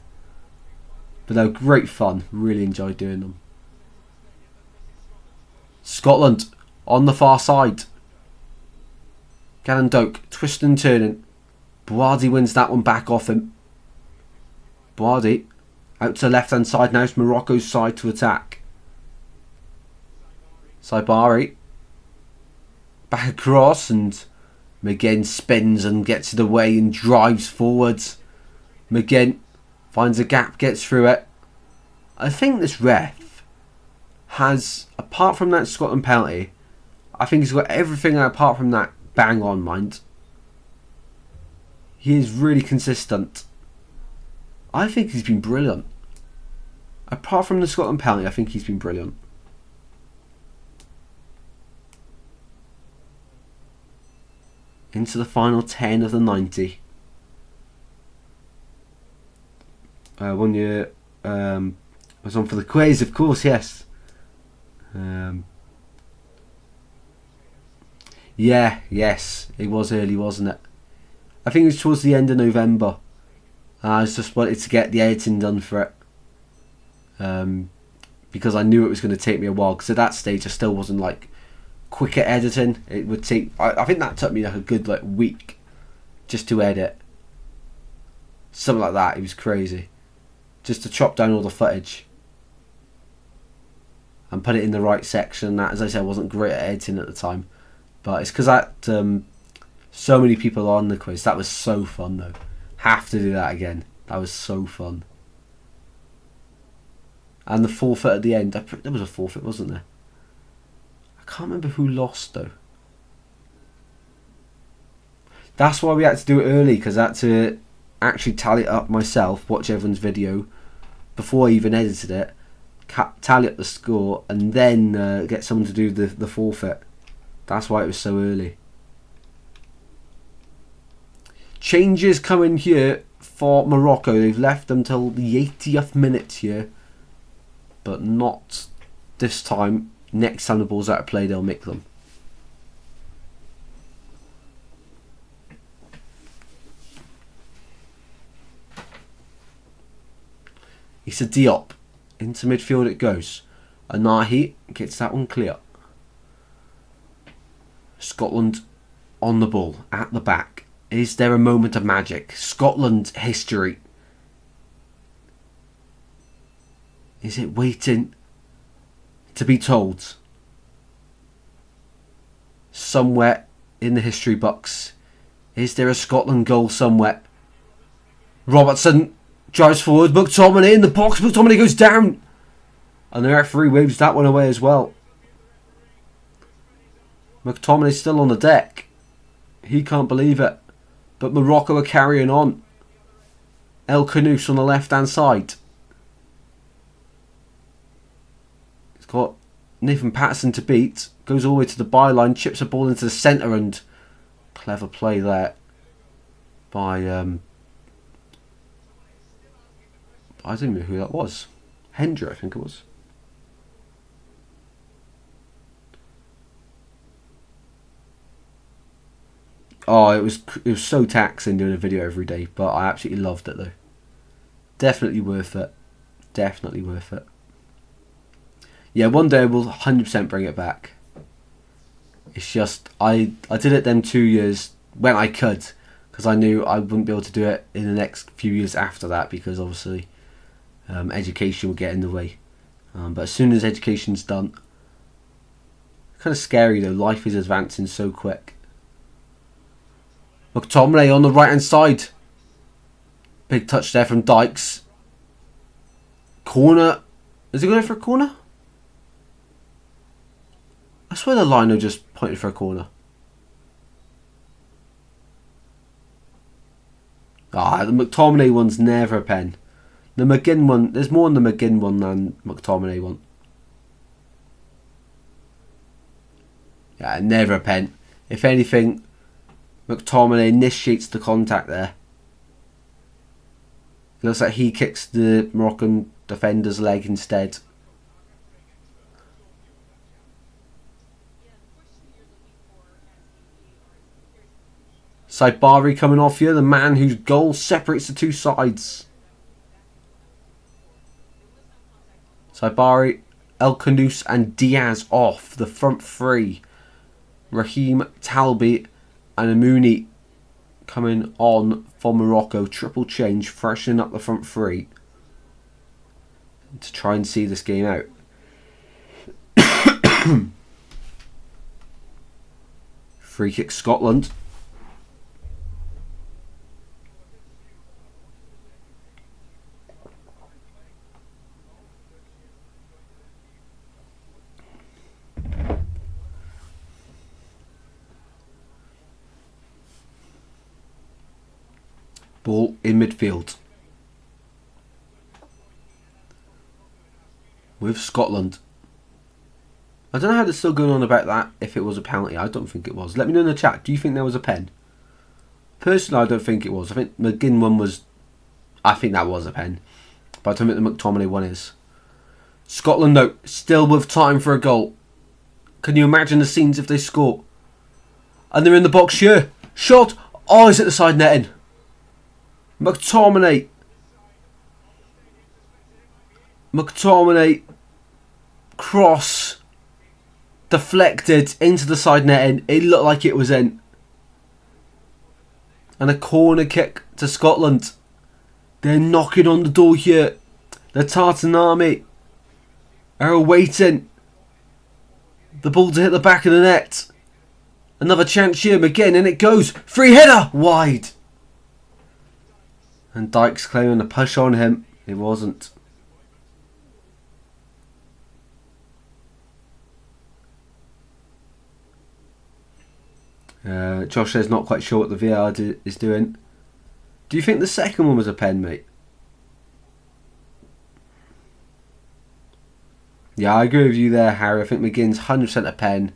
But they were great fun, really enjoyed doing them. Scotland on the far side. Gannon Doak, twisting and turning. Boadi wins that one back off him. Boadi out to the left hand side now. It's Morocco's side to attack. Saibari back across, and McGinn spins and gets it away and drives forwards. McGinn finds a gap, gets through it. I think this ref has, apart from that Scotland penalty, I think he's got everything apart from that bang on, mind. He is really consistent. I think he's been brilliant. Apart from the Scotland penalty, I think he's been brilliant. Into the final 10 of the 90. 1 year was on for the quiz, of course, yes. Yes, it was early, wasn't it? I think it was towards the end of November. I just wanted to get the editing done for it. Because I knew it was going to take me a while, because at that stage I still wasn't like quick at editing. It would take, I think that took me like a good week just to edit. Something like that. It was crazy. Just to chop down all the footage and put it in the right section. That, as I said, I wasn't great at editing at the time, but it's because that so many people on the quiz. That was so fun though. Have to do that again. That was so fun. And the forfeit at the end. There was a forfeit, wasn't there? I can't remember who lost though. That's why we had to do it early, because I had to actually tally it up myself, watch everyone's video before I even edited it, tally up the score, and then get someone to do the forfeit. That's why it was so early. Changes coming here for Morocco. They've left them till the 80th minute here, but not this time. Next time the ball's out of play, they'll make them. Issa Diop. Into midfield it goes. Anahi gets that one clear. Scotland on the ball, at the back. Is there a moment of magic? Scotland history Is it waiting to be told? Somewhere in the history books, is there a Scotland goal somewhere? Robertson drives forward. McTominay in the box. McTominay goes down. And the referee waves that one away as well. McTominay's still on the deck. He can't believe it. But Morocco are carrying on. El Khanous on the left-hand side. He's got Nathan Patterson to beat. Goes all the way to the byline. Chips a ball into the centre, and clever play there by I don't know who that was. Hendra, I think it was. Oh, it was so taxing doing a video every day, but I absolutely loved it though. Definitely worth it. Definitely worth it. Yeah, one day we'll 100% bring it back. It's just I did it them 2 years when I could, because I knew I wouldn't be able to do it in the next few years after that, because obviously education will get in the way. But as soon as education's done, kind of scary though. Life is advancing so quick. McTominay on the right hand side. Big touch there from Dykes. Corner. Is he going for a corner? I swear the liner just pointed for a corner. The McTominay one's never a pen. The McGinn one, there's more in the McGinn one than McTominay one. Yeah, never a pen. If anything, McTominay initiates the contact there. It looks like he kicks the Moroccan defender's leg instead. Saibari coming off here, the man whose goal separates the two sides. Saibari, El Khanous and Diaz off the front three. Raheem, Talbi and Amouni coming on for Morocco. Triple change, freshening up the front three to try and see this game out. Free kick Scotland. Ball in midfield with Scotland. I don't know how they're still going on about that, if it was a penalty. I don't think it was. Let me know in the chat. Do you think there was a pen? Personally, I don't think it was. I think McGinn one was... I think that was a pen. But I don't think the McTominay one is. Scotland, though, still with time for a goal. Can you imagine the scenes if they score? And they're in the box here. Shot. Oh, is it the side netting? McTominay, cross, deflected into the side netting. It looked like it was in. And a corner kick to Scotland. They're knocking on the door here. The Tartan Army are awaiting the ball to hit the back of the net. Another chance here, McGinn, and it goes. Free header, wide. And Dykes claiming a push on him. It wasn't. Josh says not quite sure what the VAR is doing. Do you think the second one was a pen, mate? Yeah, I agree with you there, Harry. I think McGinn's 100% a pen.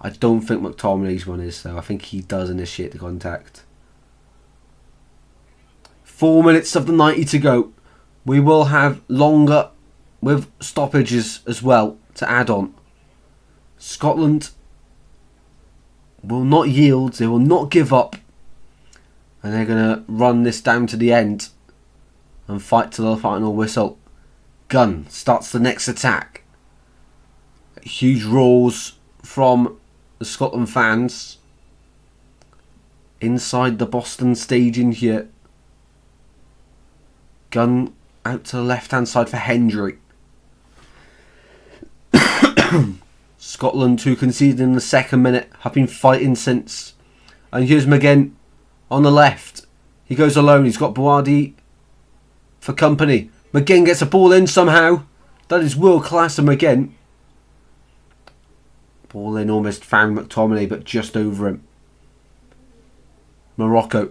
I don't think McTominay's one is, though. I think he does initiate the contact. 4 minutes of the 90 to go. We will have longer with stoppages as well to add on. Scotland will not yield. They will not give up. And they're going to run this down to the end and fight to the final whistle. Gunn starts the next attack. Huge roars from the Scotland fans inside the Boston stadium here. Gunn out to the left hand side for Hendry. Scotland, who conceded in the second minute, have been fighting since. And here's McGinn on the left. He goes alone. He's got Buardi for company. McGinn gets a ball in somehow. That is world class of McGinn. Ball in, almost found McTominay, but just over him. Morocco.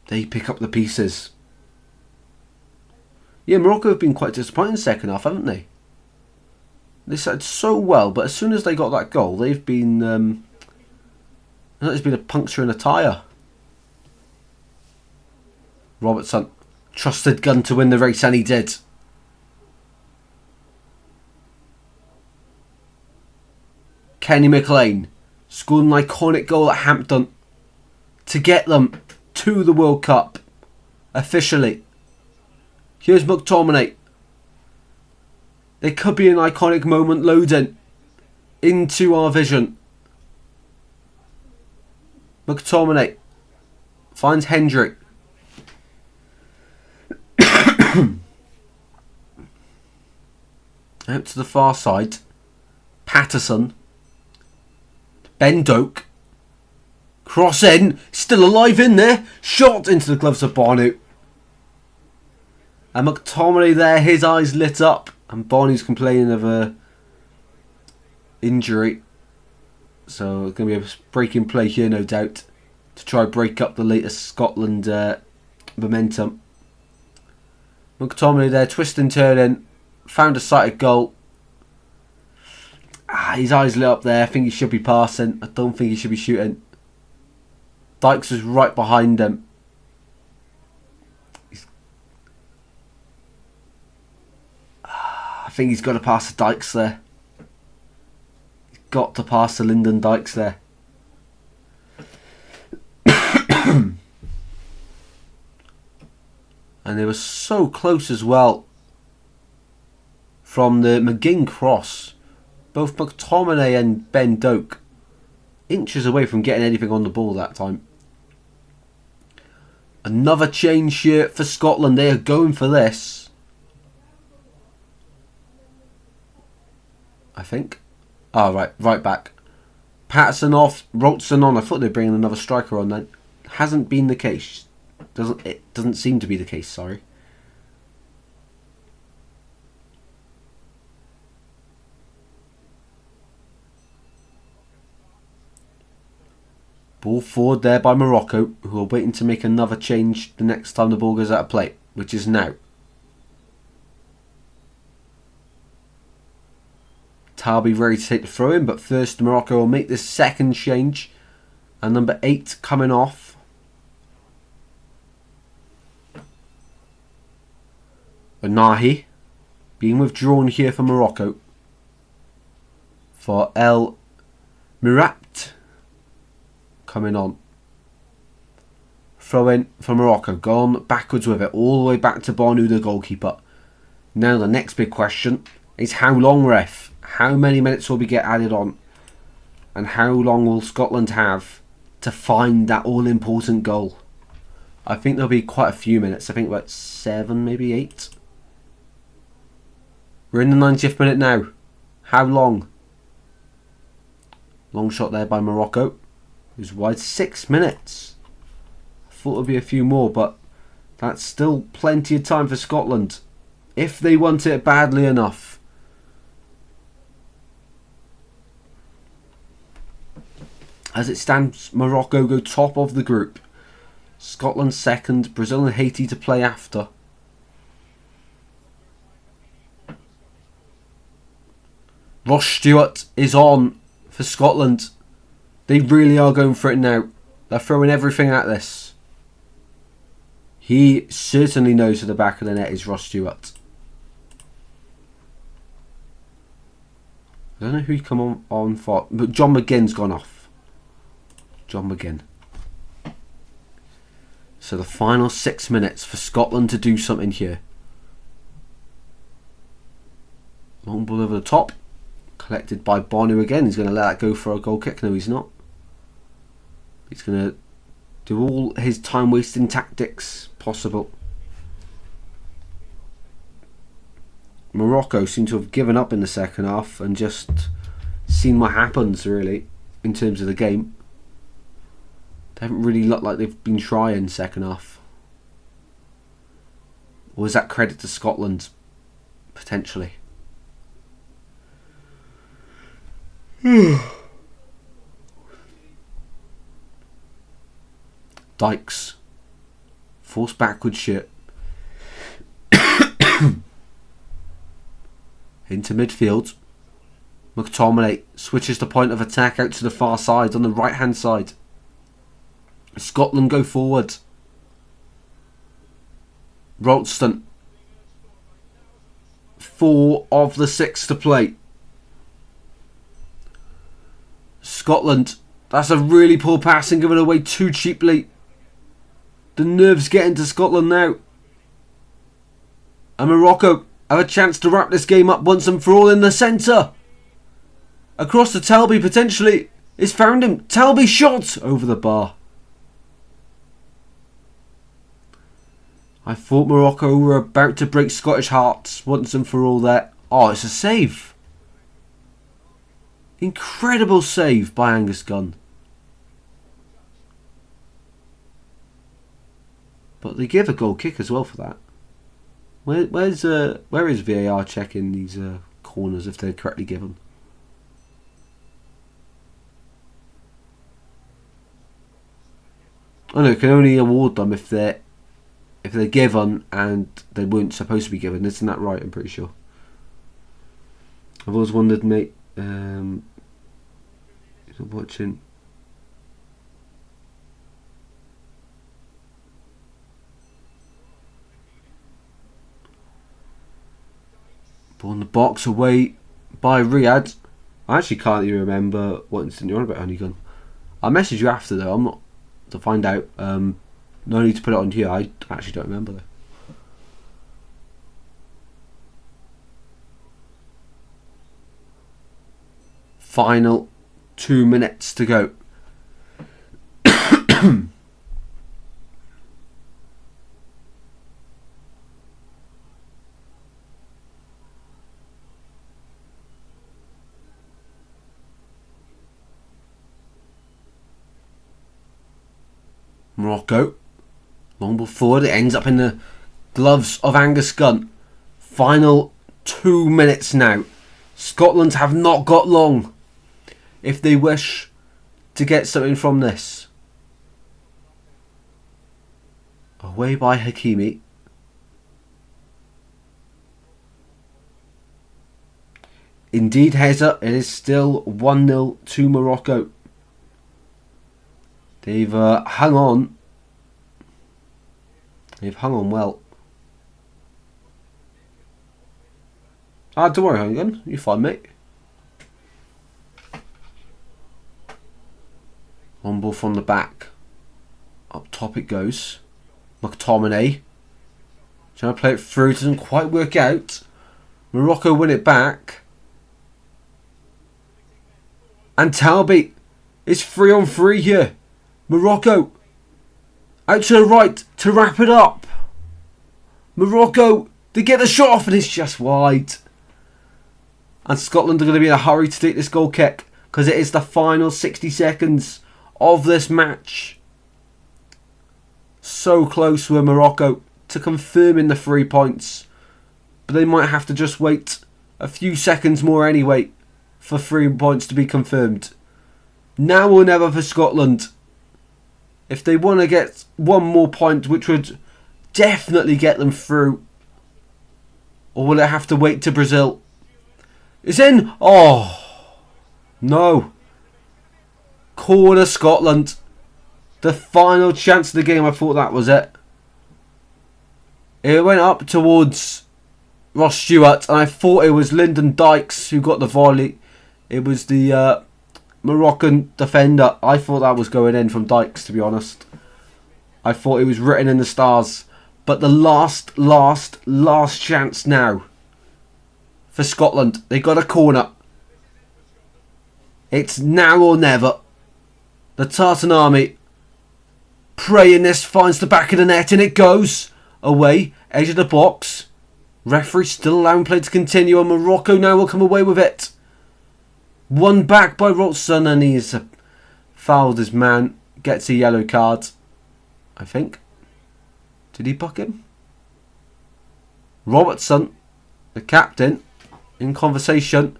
They pick up the pieces. Yeah, Morocco have been quite disappointing in the second half, haven't they? They started so well, but as soon as they got that goal, they've been... there's been a puncture in a tyre. Robertson. Trusted gun to win the race, and he did. Kenny McLean scored an iconic goal at Hampton to get them to the World Cup officially. Here's McTominay. It could be an iconic moment loading into our vision. McTominay finds Hendrick. Out to the far side. Patterson. Ben Doak. Cross in. Still alive in there. Shot into the gloves of Barnu. And McTominay there, his eyes lit up. And Barney's complaining of a injury. So it's going to be a breaking play here, no doubt. To try and break up the latest Scotland momentum. McTominay there, twisting, turning. Found a sighted goal. His eyes lit up there. I think he should be passing. I don't think he should be shooting. Dykes was right behind him. I think he's got to pass the Dykes there. He's got to pass the Lyndon Dykes there. And they were so close as well. From the McGinn cross, both McTominay and Ben Doak inches away from getting anything on the ball that time. Another change here for Scotland. They are going for this, I think. Right back. Patterson off, Robertson on. I thought they'd bring in another striker on then. Hasn't been the case. It doesn't seem to be the case, sorry. Ball forward there by Morocco, who are waiting to make another change the next time the ball goes out of play, which is now. Tarby ready to take the throw in, but first Morocco will make this second change. And number 8 coming off. Nahi being withdrawn here for Morocco. For El Mirat coming on. Throw in for Morocco. Gone backwards with it. All the way back to Barnu, the goalkeeper. Now the next big question is how long, ref? How many minutes will we get added on? And how long will Scotland have to find that all-important goal? I think there'll be quite a few minutes. I think about 7, maybe 8. We're in the 90th minute now. How long? Long shot there by Morocco. It was wide. 6 minutes. I thought there'd be a few more, but that's still plenty of time for Scotland. If they want it badly enough. As it stands, Morocco go top of the group. Scotland second. Brazil and Haiti to play after. Ross Stewart is on for Scotland. They really are going for it now. They're throwing everything at this. He certainly knows at the back of the net is Ross Stewart. I don't know who he come on for, but John McGinn's gone off. John McGinn. So the final 6 minutes for Scotland to do something here. Long ball over the top. Collected by Barnu again. He's going to let that go for a goal kick. No, he's not. He's going to do all his time wasting tactics possible. Morocco seem to have given up in the second half and just seen what happens, really, in terms of the game. They haven't really looked like they've been trying second half. Or is that credit to Scotland? Potentially. Dykes. Forced backward shit. Into midfield. McTominay switches the point of attack out to the far side on the right hand side. Scotland go forward. Ralston. 4 of the 6 to play. Scotland. That's a really poor pass and given away too cheaply. The nerves getting to Scotland now. And Morocco have a chance to wrap this game up once and for all in the centre. Across to Talby potentially. It's found him. Talby shot over the bar. I thought Morocco were about to break Scottish hearts once and for all there. Oh, it's a save. Incredible save by Angus Gunn. But they give a goal kick as well for that. Where is VAR checking these corners if they're correctly given? Oh no, can only award them if they're given and they weren't supposed to be given. Isn't that right? I'm pretty sure. I've always wondered, mate. Watching. Ball in the box away by Riyadh. I actually can't even remember what incident you're on about, Honeygun. I'll message you after though. I'm not to find out. No need to put it on here. I actually don't remember though. Final 2 minutes to go. Morocco. Long ball forward. It ends up in the gloves of Angus Gunn. Final 2 minutes now. Scotland have not got long if they wish to get something from this. Away by Hakimi. Indeed, Heza, it is still 1-0 to Morocco. They've hung on. They've hung on well. Don't worry, Hogan. You're fine, mate. One ball from the back. Up top it goes. McTominay. Trying to play it through. Doesn't quite work out. Morocco win it back. And Talby is 3-on-3 here. Morocco out to the right to wrap it up. Morocco, they get the shot off and it's just wide. And Scotland are going to be in a hurry to take this goal kick because it is the final 60 seconds of this match. So close with Morocco to confirming the 3 points. But they might have to just wait a few seconds more anyway for 3 points to be confirmed. Now or never for Scotland. If they want to get one more point, which would definitely get them through. Or will it have to wait to Brazil? It's in! Oh! No. Corner Scotland. The final chance of the game. I thought that was it. It went up towards Ross Stewart. And I thought it was Lyndon Dykes who got the volley. It was the Moroccan defender. I thought that was going in from Dykes, to be honest. I thought it was written in the stars. But the last chance now for Scotland. They got a corner. It's now or never. The Tartan Army praying this finds the back of the net and it goes away. Edge of the box. Referee still allowing play to continue, and Morocco now will come away with it. One back by Watchalong, and he's fouled his man. Gets a yellow card, I think. Did he buck him? Robertson, the captain, in conversation.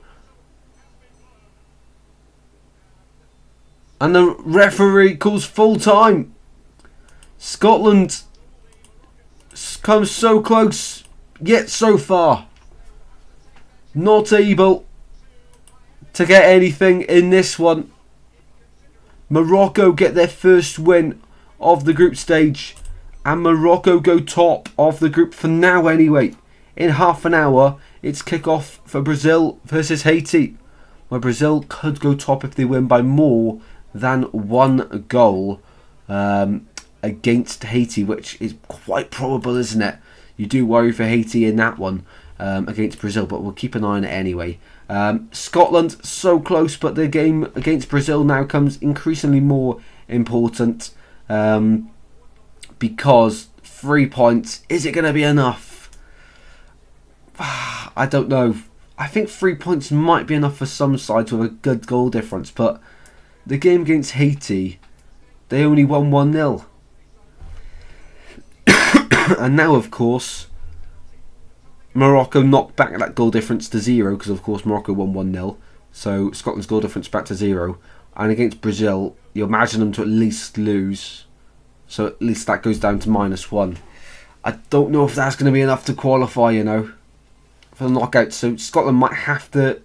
And the referee calls full time. Scotland comes so close, yet so far. Not able to get anything in this one. Morocco get their first win of the group stage. And Morocco go top of the group for now anyway. In half an hour, it's kick-off for Brazil versus Haiti. Where Brazil could go top if they win by more than 1 goal against Haiti, which is quite probable, isn't it? You do worry for Haiti in that one against Brazil, but we'll keep an eye on it anyway. Scotland so close, but the game against Brazil now comes increasingly more important because 3 points, is it going to be enough? I don't know. I think 3 points might be enough for some sides with a good goal difference, but the game against Haiti, they only won 1-0. And now, of course, Morocco knocked back that goal difference to 0 because, of course, Morocco won 1-0. So Scotland's goal difference back to 0. And against Brazil, you imagine them to at least lose. So at least that goes down to -1. I don't know if that's going to be enough to qualify, you know, for the knockout. So Scotland might have to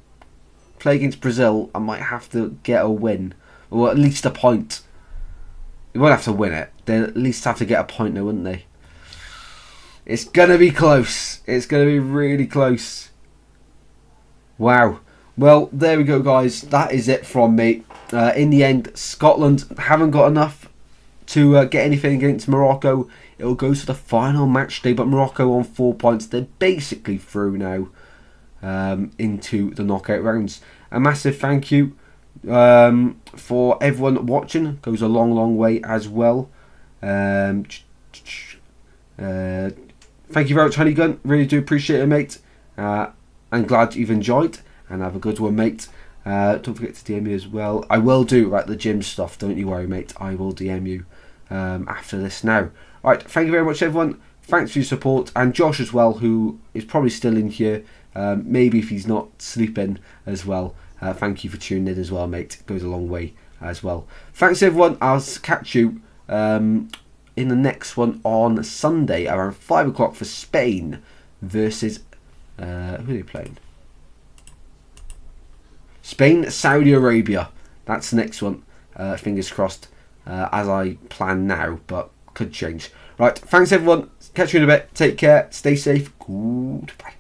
play against Brazil and might have to get a win. Or at least a point. They won't have to win it. They'll at least have to get a point though, wouldn't they? It's going to be close. It's going to be really close. Wow. Well, there we go, guys. That is it from me. In the end, Scotland haven't got enough to get anything against Morocco. It will go to the final match day, but Morocco on 4 points. They're basically through now into the knockout rounds. A massive thank you for everyone watching. Goes a long, long way as well. Thank you very much, Honeygun. Really do appreciate it, mate. I'm glad you've enjoyed. And have a good one, mate. Don't forget to DM me as well. I will do the gym stuff. Don't you worry, mate. I will DM you after this now. Alright, thank you very much, everyone. Thanks for your support. And Josh as well, who is probably still in here. Maybe if he's not sleeping as well. Thank you for tuning in as well, mate. It goes a long way as well. Thanks, everyone. I'll catch you in the next one on Sunday around 5 o'clock for Spain versus who are they playing? Spain, Saudi Arabia. That's the next one. Fingers crossed, as I plan now, but could change. Right, thanks everyone. Catch you in a bit. Take care. Stay safe. Goodbye.